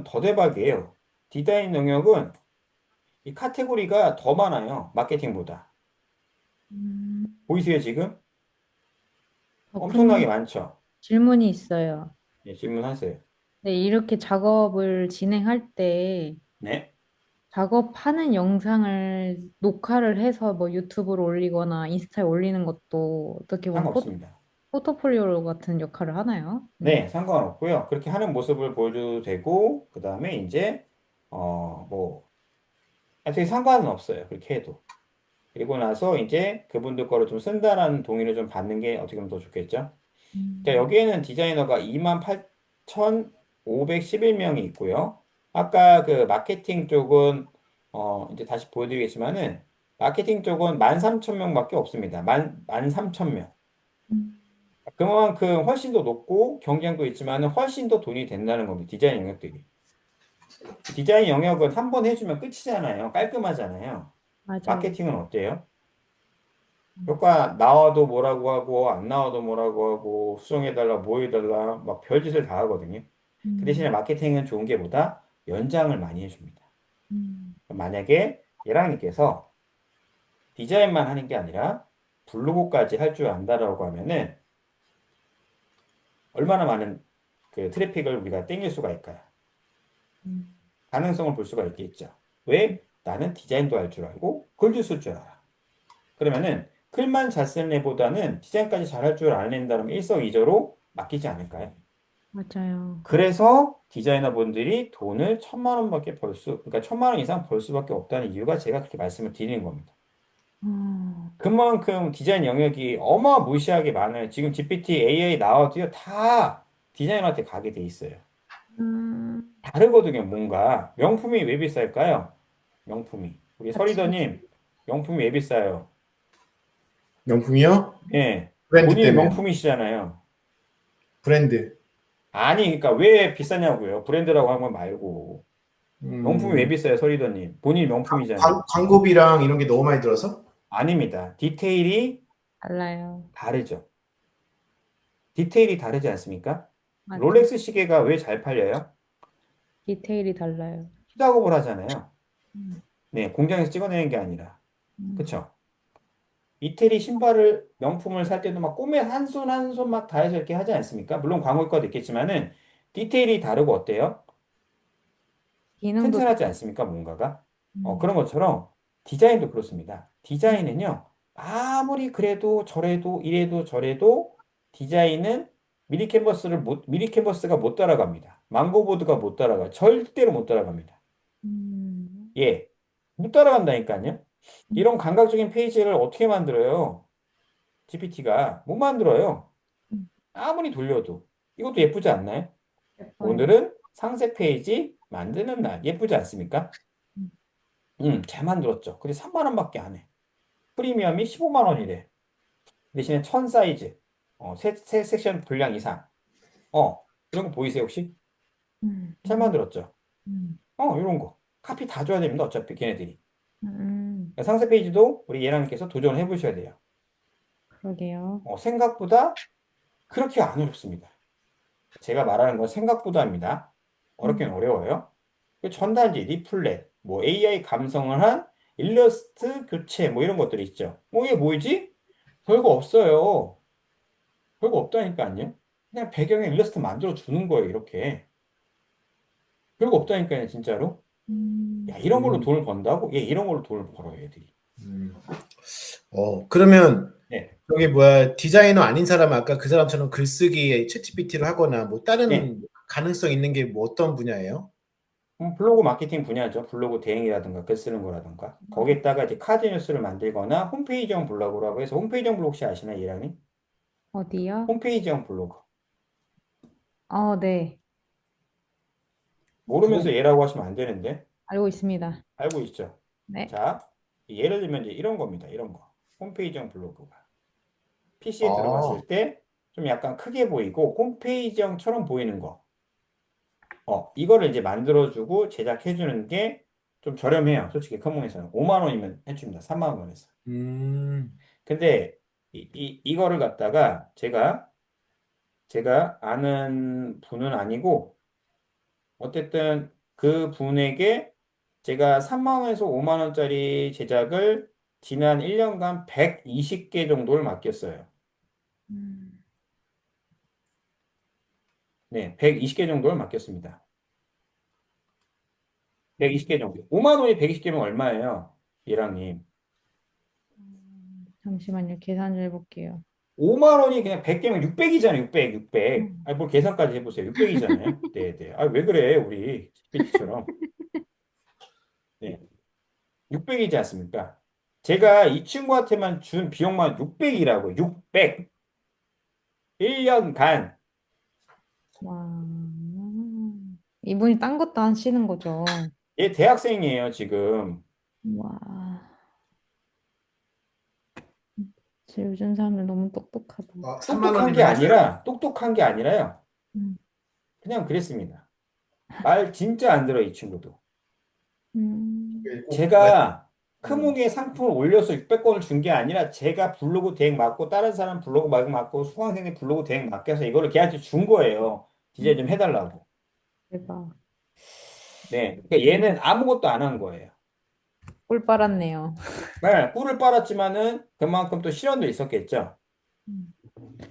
더 대박이에요. 디자인 영역은 이 카테고리가 더 많아요. 마케팅보다. 음, 보이세요, 지금? 덕후님 엄청나게 많죠? 질문이 있어요. 네, 질문하세요. 네, 이렇게 작업을 진행할 때 네, 작업하는 영상을 녹화를 해서 뭐 유튜브로 올리거나 인스타에 올리는 것도 어떻게 보면 상관없습니다. 포트폴리오 같은 역할을 하나요? 네, 상관없고요. 그렇게 하는 모습을 보여줘도 되고, 그 다음에 이제, 뭐, 어떻게 상관은 없어요. 그렇게 해도. 그리고 나서 이제 그분들 거를 좀 쓴다라는 동의를 좀 받는 게 어떻게 보면 더 좋겠죠? 자, 음, 여기에는 디자이너가 28,511명이 있고요. 아까 그 마케팅 쪽은, 이제 다시 보여드리겠지만은, 마케팅 쪽은 13,000명밖에 없습니다. 13,000명. 음, 그만큼 훨씬 더 높고 경쟁도 있지만 훨씬 더 돈이 된다는 겁니다. 디자인 영역들이. 디자인 영역은 한 번 해주면 끝이잖아요. 깔끔하잖아요. 맞아요. 마케팅은 어때요? 효과 나와도 뭐라고 하고 안 나와도 뭐라고 하고 수정해달라 뭐 해달라 막 별짓을 다 하거든요. 그 대신에 음, 마케팅은 좋은 게 뭐다? 연장을 많이 해줍니다. 음, 그럼 만약에 예랑님께서 디자인만 하는 게 아니라 블로그까지 할 줄 안다라고 하면은 얼마나 많은 그 트래픽을 우리가 땡길 수가 있을까요? 음, 가능성을 볼 수가 있겠죠. 왜? 나는 디자인도 할 줄 알고 글도 쓸 줄 알아. 그러면은 글만 잘 쓰는 애보다는 디자인까지 잘할 줄 아는 애다면 일석이조로 맡기지 않을까요? 맞아요. 그래서 디자이너 분들이 돈을 1,000만 원밖에 그러니까 1,000만 원 이상 벌 수밖에 없다는 이유가 제가 그렇게 말씀을 드리는 겁니다. 어, 그만큼 디자인 영역이 어마무시하게 많아요. 지금 GPT, AI 나와도요, 다 디자이너한테 가게 돼 있어요. 음, 다르거든요, 뭔가. 명품이 왜 비쌀까요? 명품이. 우리 가치, 서리더님, 명품이 왜 비싸요? 명품이요? 예. 브랜드 본인이 때문에. 명품이시잖아요. 브랜드. 아니, 그러니까 왜 비싸냐고요? 브랜드라고 하는 건 말고. 명품이 왜 음, 비싸요, 서리더님? 본인이 명품이잖아요. 광고비랑 이런 게 너무 많이 들어서? 아닙니다. 디테일이 달라요. 다르죠. 디테일이 다르지 않습니까? 맞아. 롤렉스 시계가 왜 잘 팔려요? 디테일이 달라요. 피작업을 하잖아요. 음, 네, 공장에서 찍어내는 게 아니라. 음, 그쵸? 이태리 신발을 명품을 살 때도 막 꿈에 한 손 한 손 막 다 해서 이렇게 하지 않습니까? 물론 광고 효과도 있겠지만은 디테일이 다르고 어때요? 기능도 튼튼하지 않습니까? 뭔가가? 음, 그런 것처럼 디자인도 그렇습니다. 디자인은요, 아무리 그래도 저래도 이래도 저래도 디자인은 미리 캔버스가 못 따라갑니다. 망고보드가 못 따라가요. 절대로 못 따라갑니다. 음, 예, 못 따라간다니까요. 음, 이런 감각적인 페이지를 어떻게 만들어요? GPT가 못 만들어요. 아무리 돌려도. 이것도 예쁘지 않나요? 예뻐요. 오늘은 상세 페이지 만드는 날. 예쁘지 않습니까? 음, 잘 만들었죠. 근데 3만 원밖에 안 해. 프리미엄이 15만 원이래. 대신에 1000 사이즈. 세 섹션 분량 이상. 이런 거 보이세요, 혹시? 음, 잘 만들었죠? 음, 이런 거. 카피 다 줘야 됩니다, 어차피 걔네들이. 음, 상세 페이지도 우리 예랑님께서 도전을 해보셔야 돼요. 그러게요. 생각보다 그렇게 안 어렵습니다. 제가 말하는 건 생각보다입니다. 어렵긴 음, 어려워요. 그 전단지, 리플렛, 뭐 AI 감성을 한 일러스트 교체, 뭐 이런 것들이 있죠. 이게 뭐지? 별거 없어요. 별거 없다니까요. 그냥 배경에 일러스트 만들어 주는 거예요, 이렇게. 별거 없다니까요, 진짜로. 야, 음, 이런 걸로 음, 돈을 번다고? 예, 이런 걸로 돈을 벌어요, 애들이. 음. 그러면 네. 저기 뭐야 디자이너 아닌 사람은 아까 그 사람처럼 글쓰기 챗GPT로 하거나 뭐 네. 다른 가능성 있는 게 뭐 어떤 분야예요? 블로그 마케팅 분야죠. 블로그 대행이라든가 글 쓰는 거라든가. 거기에다가 이제 카드 뉴스를 만들거나 홈페이지형 블로그라고 해서 홈페이지형 블로그 혹시 아시나요, 이랑이? 어디요? 홈페이지형 블로그. 네. 모르면서 그건 얘라고 하시면 안 되는데. 알고 있습니다. 알고 있죠? 네. 자, 예를 들면 이제 이런 겁니다. 이런 거. 홈페이지형 블로그가. PC에 아, 들어갔을 때 좀 약간 크게 보이고 홈페이지형처럼 보이는 거. 이거를 이제 만들어주고 제작해주는 게 좀 저렴해요. 솔직히 커몽에서는. 5만 원이면 해줍니다. 3만 원에서. 음, 근데 이거를 갖다가 제가 제가 아는 분은 아니고 어쨌든 그 분에게 제가 3만 원에서 5만 원짜리 제작을 지난 1년간 120개 정도를 맡겼어요. 음, 네, 120개 정도를 맡겼습니다. 120개 정도. 5만 원이 120개면 얼마예요? 이랑님. 잠시만요. 계산 좀 해볼게요. 5만 원이 그냥 100개면 600이잖아요. 600, 600. 음. 아니, 뭘 계산까지 해보세요. 600이잖아요. 네, 네. 아, 왜 그래, 우리 PPT처럼. 네. 600이지 않습니까? 제가 이 친구한테만 준 비용만 600이라고. 600. 1년간. 와, 이분이 딴 것도 하시는 거죠? 얘 대학생이에요, 지금. 와, 진짜 요즘 사람들 너무 똑똑하다. 3만 똑똑한 게 원이면 하셔요? 아니라, 똑똑한 게 아니라요. 음, 그냥 그랬습니다. 말 진짜 안 들어, 이 친구도. 꼭 제가 음. 크몽에 상품을 올려서 600건을 준 게 아니라 제가 블로그 대행 맡고 다른 사람 블로그 맡고 수강생들 블로그 대행 맡겨서 이거를 걔한테 준 거예요. 디자인 좀 해달라고. 대박. 네. 그러니까 얘는 아무것도 안 한 거예요. 꿀 빨았네요. 네, 꿀을 빨았지만은 그만큼 또 실현도 있었겠죠. 음,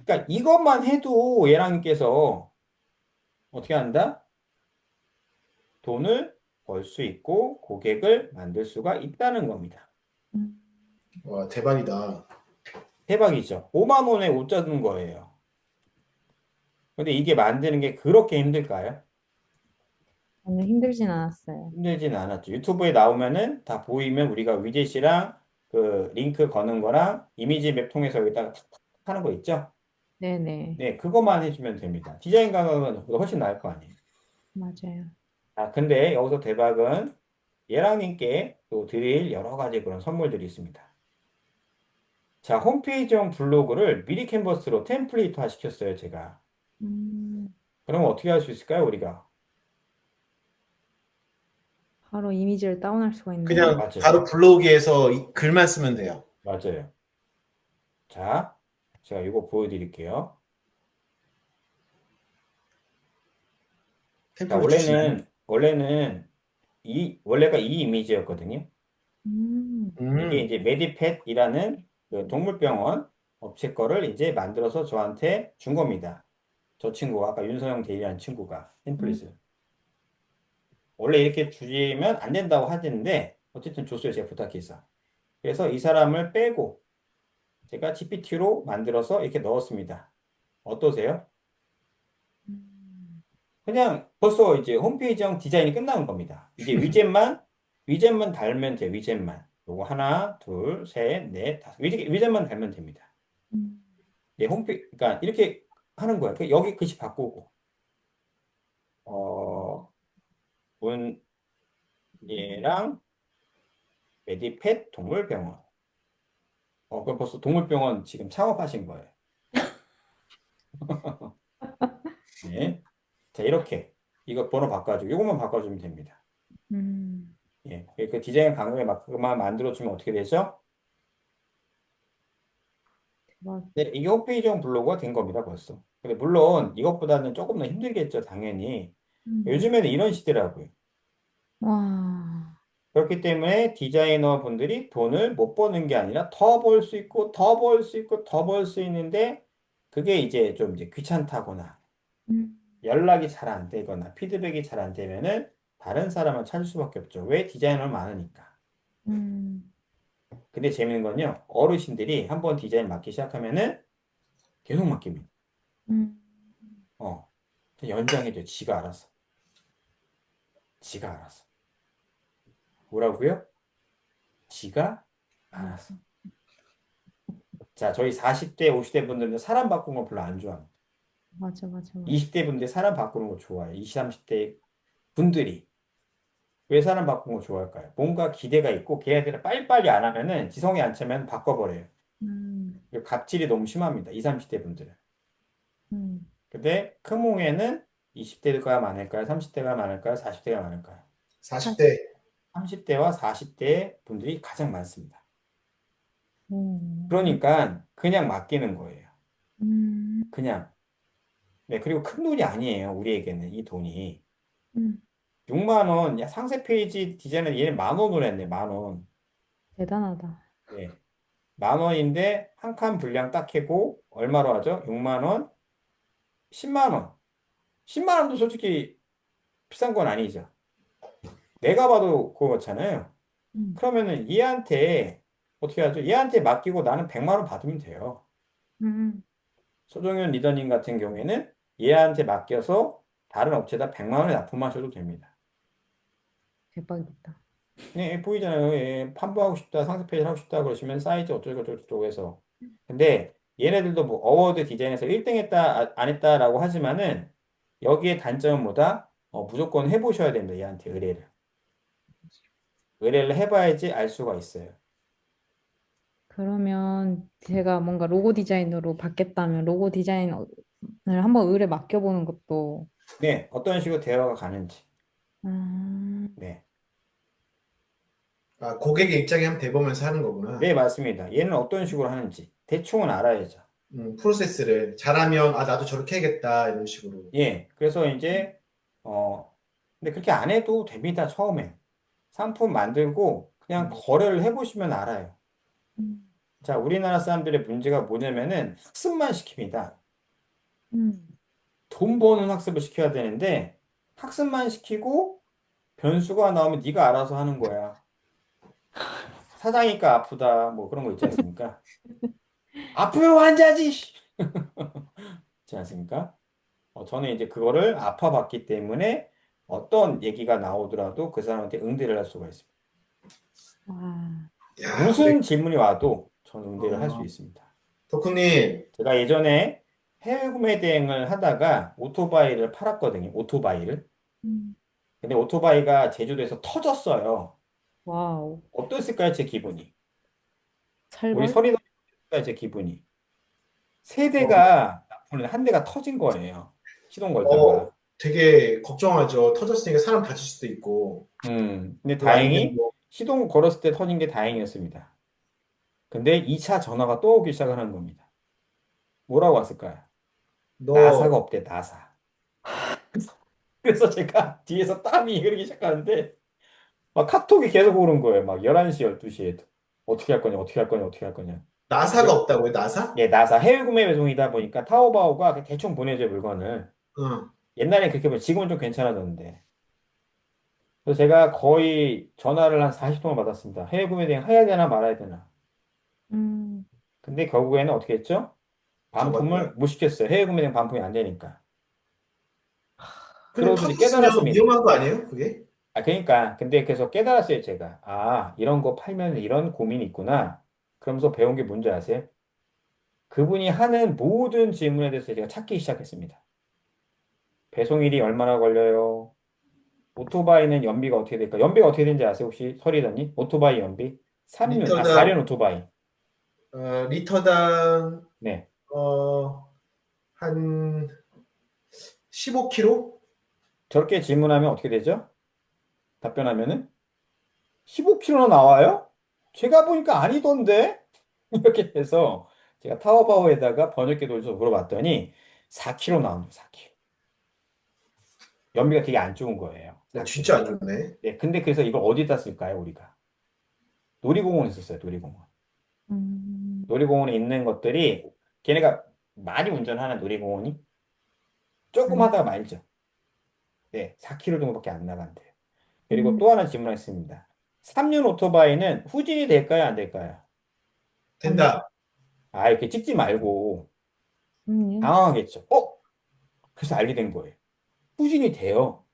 그러니까 이것만 해도 얘랑님께서 어떻게 한다? 돈을 벌 수 있고 고객을 만들 수가 있다는 겁니다. 음. 와, 대박이다. 대박이죠. 5만 원에 옷 짜는 거예요. 근데 이게 만드는 게 그렇게 힘들까요? 저는 힘들진 않았어요. 힘들진 않았죠. 유튜브에 나오면은 다 보이면 우리가 위젯이랑 그 링크 거는 거랑 이미지 맵 통해서 여기다가 탁탁 하는 거 있죠? 네네, 네, 그것만 해주면 됩니다. 디자인 감각은 그보다 훨씬 나을 거 아니에요. 맞아요. 아, 근데 여기서 대박은 예랑님께 또 드릴 여러 가지 그런 선물들이 있습니다. 자, 홈페이지용 블로그를 미리 캔버스로 템플릿화 시켰어요, 제가. 음, 그러면 어떻게 할 수 있을까요, 우리가? 바로 이미지를 다운할 수가 있네요. 그냥 맞아요. 바로 블로그에서 글만 쓰면 돼요. 맞아요. 자, 제가 이거 보여드릴게요. 자, 템플릿 주시나요? 원래는 원래가 이 이미지였거든요. 음, 이게 음. 이제 메디펫이라는 그 동물병원 업체 거를 이제 만들어서 저한테 준 겁니다. 저 친구가, 아까 윤서영 대리라는 친구가 음, 템플릿을. 원래 이렇게 주시면 안 된다고 하는데, 어쨌든 줬어요. 제가 부탁해서. 그래서 이 사람을 빼고 제가 GPT로 만들어서 이렇게 넣었습니다. 어떠세요? 음. 그냥 벌써 이제 홈페이지형 디자인이 끝나는 겁니다. 이제 위젯만 달면 돼요. 위젯만. 요거 하나, 둘, 셋, 넷, 다섯. 위젯만 달면 됩니다. 음. 네, 그러니까 이렇게 하는 거예요. 여기 글씨 바꾸고, 어, 문예랑 메디펫 동물병원. 그럼 벌써 동물병원 지금 창업하신 거예요. 네. 자, 이렇게. 이거 번호 바꿔주고, 이것만 바꿔주면 됩니다. 음, 예. 그 디자인 강도에 맞게만 만들어주면 어떻게 되죠? 대박. 네, 이게 홈페이지용 블로그가 된 겁니다, 벌써. 근데 물론 이것보다는 조금 더 힘들겠죠, 당연히. 음. 요즘에는 이런 시대라고요. 와, 그렇기 때문에 디자이너 분들이 돈을 못 버는 게 아니라 더 벌 수 있고, 더 벌 수 있고, 더 벌 수 있는데, 그게 이제 좀 이제 귀찮다거나, 음, 연락이 잘 안 되거나, 피드백이 잘 안 되면은, 다른 사람을 찾을 수밖에 없죠. 왜? 디자이너가 많으니까. 음, 근데 근데 재밌는 건요, 어르신들이 한번 디자인 맡기 시작하면은, 계속 맡깁니다. 음, 어. 연장해줘, 지가 알아서. 지가 알아서. 뭐라고요? 지가 알아서. 자, 저희 40대, 50대 분들은 사람 바꾸는 거 별로 안 좋아합니다. 맞아, 맞아, 맞아. 20대 분들 사람 바꾸는 거 좋아해요. 20, 30대 분들이. 왜 사람 바꾸는 거 좋아할까요? 뭔가 기대가 있고 걔네들은 빨리빨리 안 하면은 지성이 안 차면 바꿔버려요. 음, 그리고 갑질이 너무 심합니다. 20, 30대 분들은. 음, 근데 크몽에는 20대가 많을까요? 30대가 많을까요? 40대가 많을까요? 40. 40대. 30대와 40대 분들이 가장 많습니다. 음, 그러니까 그냥 맡기는 거예요. 음, 그냥. 네, 그리고 큰 돈이 아니에요. 우리에게는 이 돈이. 음, 6만 원, 야, 상세 페이지 디자인은 얘는 10,000원으로 했네, 10,000원. 대단하다. 네, 10,000원인데 한 칸 분량 딱 해고 얼마로 하죠? 6만 원, 10만 원. 10만 원도 솔직히 비싼 건 아니죠. 내가 봐도 그거잖아요. 음, 그러면은 얘한테 어떻게 하죠? 얘한테 맡기고 나는 100만 원 받으면 돼요. 음, 소정현 리더님 같은 경우에는 얘한테 맡겨서 다른 업체에다 100만 원에 납품하셔도 됩니다. 대박이다. 네, 보이잖아요. 예, 판부하고 싶다, 상세 페이지 하고 싶다 그러시면 사이즈 어쩌고 저쩌고 해서. 근데 얘네들도 뭐 어워드 디자인에서 1등 했다, 안 했다라고 하지만은 여기에 단점은 뭐다? 무조건 해보셔야 됩니다. 얘한테 의뢰를. 의뢰를 해봐야지 알 수가 있어요. 그러면 제가 뭔가 로고 디자인으로 받겠다면 로고 디자인을 한번 의뢰 맡겨보는 것도 네, 어떤 식으로 대화가 가는지. 음, 네. 아, 고객의 입장에 한번 대보면서 하는 네, 거구나. 맞습니다. 얘는 어떤 식으로 하는지 대충은 알아야죠. 프로세스를 잘하면 아 나도 저렇게 해야겠다 이런 식으로. 예, 그래서 이제, 근데 그렇게 안 해도 됩니다, 처음에. 상품 만들고 그냥 음, 거래를 해보시면 알아요. 음, 자, 우리나라 사람들의 문제가 뭐냐면은 학습만 시킵니다. 음. 돈 버는 학습을 시켜야 되는데 학습만 시키고 변수가 나오면 네가 알아서 하는 거야. 사장이니까 아프다, 뭐 그런 거 있지 않습니까? 아프면 환자지! 있지 않습니까? 저는 이제 그거를 아파봤기 때문에 어떤 얘기가 나오더라도 그 사람한테 응대를 할 수가 있습니다. 와, 야, 우리 무슨 질문이 와도 저는 응대를 할 수 어, 있습니다. 덕후님, 제가 예전에 해외 구매 대행을 하다가 오토바이를 팔았거든요. 오토바이를. 음, 근데 오토바이가 제주도에서 터졌어요. 와우, 어땠을까요, 제 기분이? 우리 살벌? 서리가 제 기분이. 세 어, 대가, 오늘 한 대가 터진 거예요. 시동 어, 걸다가. 되게 걱정하죠. 터졌으니까 사람 다칠 수도 있고. 근데 또 아니면 다행히 뭐, 시동 걸었을 때 터진 게 다행이었습니다. 근데 2차 전화가 또 오기 시작하는 겁니다. 뭐라고 왔을까요? 나사가 너 없대, 나사. 그래서 제가 뒤에서 땀이 흐르기 시작하는데, 막 카톡이 계속 오는 거예요. 막 11시, 12시에도. 어떻게 할 거냐, 어떻게 할 거냐, 어떻게 할 거냐. 나사가 그래, 없다고요? 나사? 예, 나사 해외 구매 배송이다 보니까 타오바오가 그냥 대충 보내줘요, 물건을. 응. 옛날에 그렇게 보면 지금은 좀 괜찮아졌는데. 그래서 제가 거의 전화를 한 40통을 받았습니다. 해외 구매 대행 해야 되나 말아야 되나. 음, 근데 결국에는 어떻게 했죠? 접었다. 반품을 못 시켰어요. 해외 구매 대행 반품이 안 되니까. 근데 그러고서 이제 터졌으면 깨달았습니다. 위험한 거 아니에요? 그게? 그러니까 근데 그래서 깨달았어요, 제가. 아, 이런 거 팔면 이런 고민이 있구나. 그러면서 배운 게 뭔지 아세요? 그분이 하는 모든 질문에 대해서 제가 찾기 시작했습니다. 배송일이 얼마나 걸려요? 오토바이는 연비가 어떻게 될까? 연비가 어떻게 되는지 아세요? 혹시 서리더니? 오토바이 연비? 3륜, 리터당 4륜 오토바이. 리터당 네. 한 15km? 저렇게 질문하면 어떻게 되죠? 답변하면은 15km 나와요? 제가 보니까 아니던데? 이렇게 해서 제가 타오바오에다가 번역기 돌려서 물어봤더니 4km 나옵니다. 4km. 연비가 되게 안 좋은 거예요. 나 4km. 진짜 안 좋네. 네, 근데 그래서 이걸 어디다 쓸까요, 우리가? 놀이공원에 썼어요, 놀이공원. 음, 놀이공원에 있는 것들이 걔네가 많이 운전하는 놀이공원이 조금 음, 하다가 말죠. 네, 4km 정도밖에 안 나간대요. 그리고 음, 또 하나 질문했습니다. 3륜 오토바이는 후진이 될까요, 안 될까요? 음, 된다. 아, 이렇게 찍지 말고 음, 당황하겠죠. 그래서 알게 된 거예요. 후진이 돼요.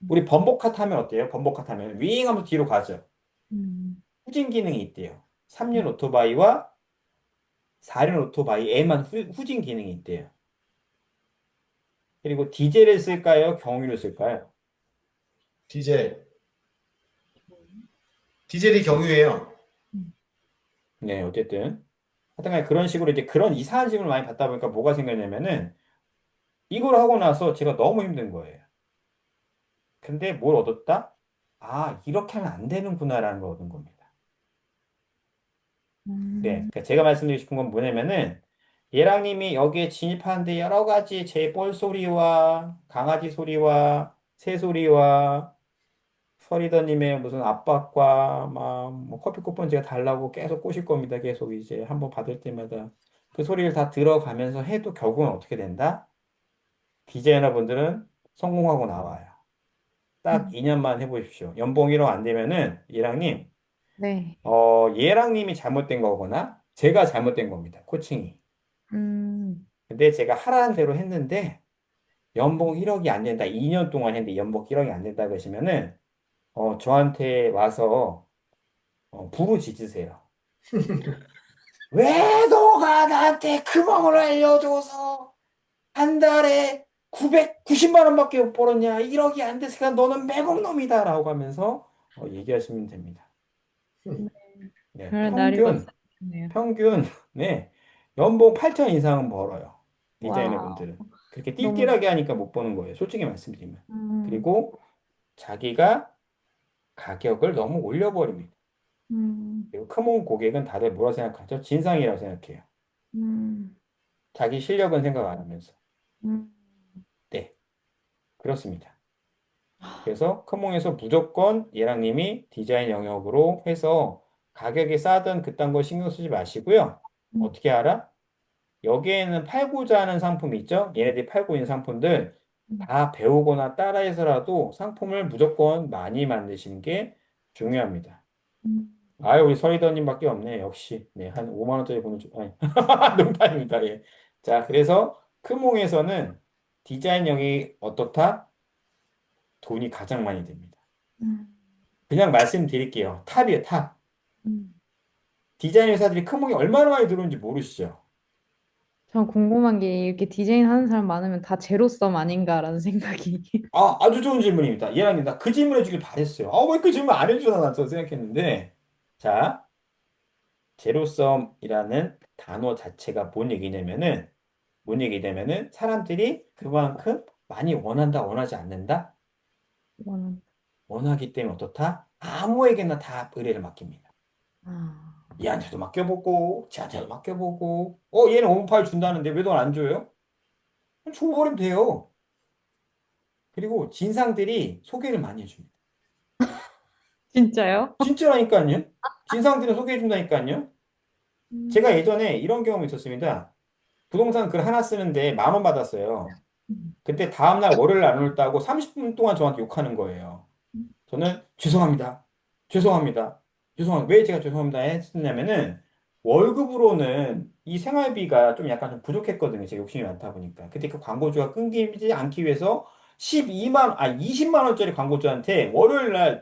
우리 범벅카 타면 어때요? 범벅카 타면 윙 하면서 뒤로 가죠. 음, 후진 기능이 있대요. 3륜 음. 오토바이와 4륜 오토바이에만 후진 기능이 있대요. 그리고 디젤을 쓸까요? 경유를 쓸까요? 디젤. 디젤이 경유예요. 음. 네, 어쨌든. 하여튼간 그런 식으로 이제 그런 이상한 질문을 많이 받다 보니까 뭐가 생겼냐면은 이걸 하고 나서 제가 너무 힘든 거예요. 근데 뭘 얻었다? 아, 이렇게 하면 안 되는구나라는 걸 얻은 겁니다. 네, 음, 그러니까 제가 말씀드리고 싶은 건 뭐냐면은 예랑님이 여기에 진입하는데 여러 가지 재벌 소리와 강아지 소리와 새 소리와 서리더님의 무슨 압박과 막 뭐 커피 쿠폰 제가 달라고 계속 꼬실 겁니다. 계속 이제 한번 받을 때마다 그 소리를 다 들어가면서 해도 결국은 어떻게 된다? 디자이너분들은 성공하고 나와요. 딱 음. 2년만 해보십시오. 연봉 1억 안 되면은 예랑님, 네. 예랑님이 잘못된 거거나 제가 잘못된 겁니다. 코칭이. 음. 근데 제가 하라는 대로 했는데 연봉 1억이 안 된다. 2년 동안 했는데 연봉 1억이 안 된다 그러시면은 저한테 와서 부르짖으세요. 왜 너가 나한테 그 멍을 알려줘서 한 달에 990만 원밖에 못 벌었냐? 1억이 안 됐으니까 너는 매국놈이다. 라고 하면서 얘기하시면 됩니다. 네. 네, 그럴 날이 평균, 왔네요. 평균, 네, 연봉 8천 이상은 벌어요. 와, 디자이너분들은. 그렇게 너무 띨띨하게 하니까 못 버는 거예요. 솔직히 말씀드리면. 음. 그리고 자기가 가격을 너무 올려버립니다. 음. 그리고 크몬 고객은 다들 뭐라 생각하죠? 진상이라고 생각해요. 음. 자기 실력은 생각 안 하면서. 음. 네, 그렇습니다. 그래서 크몽에서 무조건 예랑님이 디자인 영역으로 해서 가격이 싸든 그딴 거 신경 쓰지 마시고요. 음. 어떻게 알아? 여기에는 팔고자 하는 상품이 있죠? 얘네들이 팔고 있는 상품들 음. 다 배우거나 따라해서라도 상품을 무조건 많이 만드시는 게 중요합니다. 음. 아유, 우리 서리더님밖에 없네. 역시. 네, 한 5만 원짜리 보는 중, 아니, 농담입니다. 예. 자, 그래서 크몽에서는 디자인력이 어떻다? 돈이 가장 많이 됩니다. 음. 그냥 말씀드릴게요. 탑이에요, 탑. 음. 디자인 회사들이 크몽이 얼마나 많이 들어오는지 모르시죠? 전 궁금한 게 이렇게 디자인 하는 사람 많으면 다 제로섬 아닌가라는 생각이. 아주 좋은 질문입니다. 예랑님, 나 그 질문 해주길 바랬어요. 왜 그 질문 안 해주나, 나저 생각했는데. 자, 제로섬이라는 단어 자체가 뭔 얘기냐면은, 사람들이 그만큼 많이 원한다, 원하지 않는다? 원한. 원하기 때문에 어떻다? 아무에게나 다 의뢰를 맡깁니다. 아. 얘한테도 맡겨보고, 쟤한테도 맡겨보고, 얘는 오픈파일 준다는데 왜 돈 안 줘요? 줘버리면 돼요. 그리고 진상들이 소개를 많이 해줍니다. 진짜요? 진짜라니까요. 진상들은 소개해준다니까요. 제가 음. 예전에 이런 경험이 있었습니다. 부동산 글 하나 쓰는데 10,000원 받았어요. 음. 근데 다음날 월요일 안 올다고 30분 동안 저한테 욕하는 거예요. 저는 죄송합니다. 죄송합니다. 죄송합니다. 왜 제가 죄송합니다 했었냐면은 월급으로는 이 생활비가 좀 약간 좀 부족했거든요. 제가 욕심이 많다 보니까. 근데 그 광고주가 끊기지 않기 위해서 20만 원짜리 광고주한테 월요일 날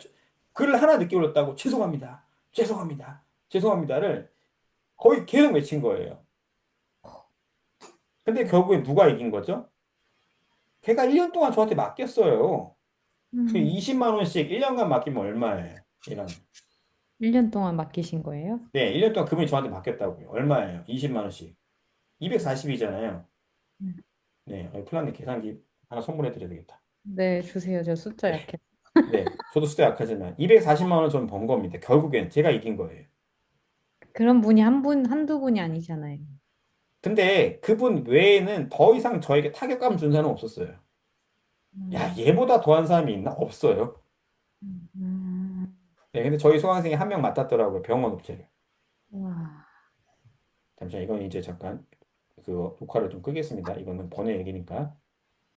글을 하나 늦게 올렸다고 죄송합니다. 죄송합니다. 죄송합니다를 거의 계속 외친 거예요. 근데 결국에 누가 이긴 거죠? 걔가 1년 동안 저한테 맡겼어요. 그 음. 20만 원씩 1년간 맡기면 얼마예요? 이런. 1년 동안 맡기신 거예요? 네, 1년 동안 그분이 저한테 맡겼다고요. 얼마예요? 20만 원씩. 240이잖아요. 음. 네, 플랜의 계산기 하나 선물해 드려야 되겠다. 네, 주세요. 저 숫자 네, 약해. 네. 저도 숫자 약하지만 240만 원 저는 번 겁니다. 결국엔 제가 이긴 거예요. 그런 분이 한 분, 한두 분이 아니잖아요. 근데 그분 외에는 더 이상 저에게 타격감 준 사람은 없었어요. 야, 음. 얘보다 더한 사람이 있나? 없어요. 음. 네, 근데 저희 수강생이 한 명 맡았더라고요. 병원 업체를. 와. 잠시만, 이건 이제 잠깐 그 녹화를 좀 끄겠습니다. 이거는 번외 얘기니까.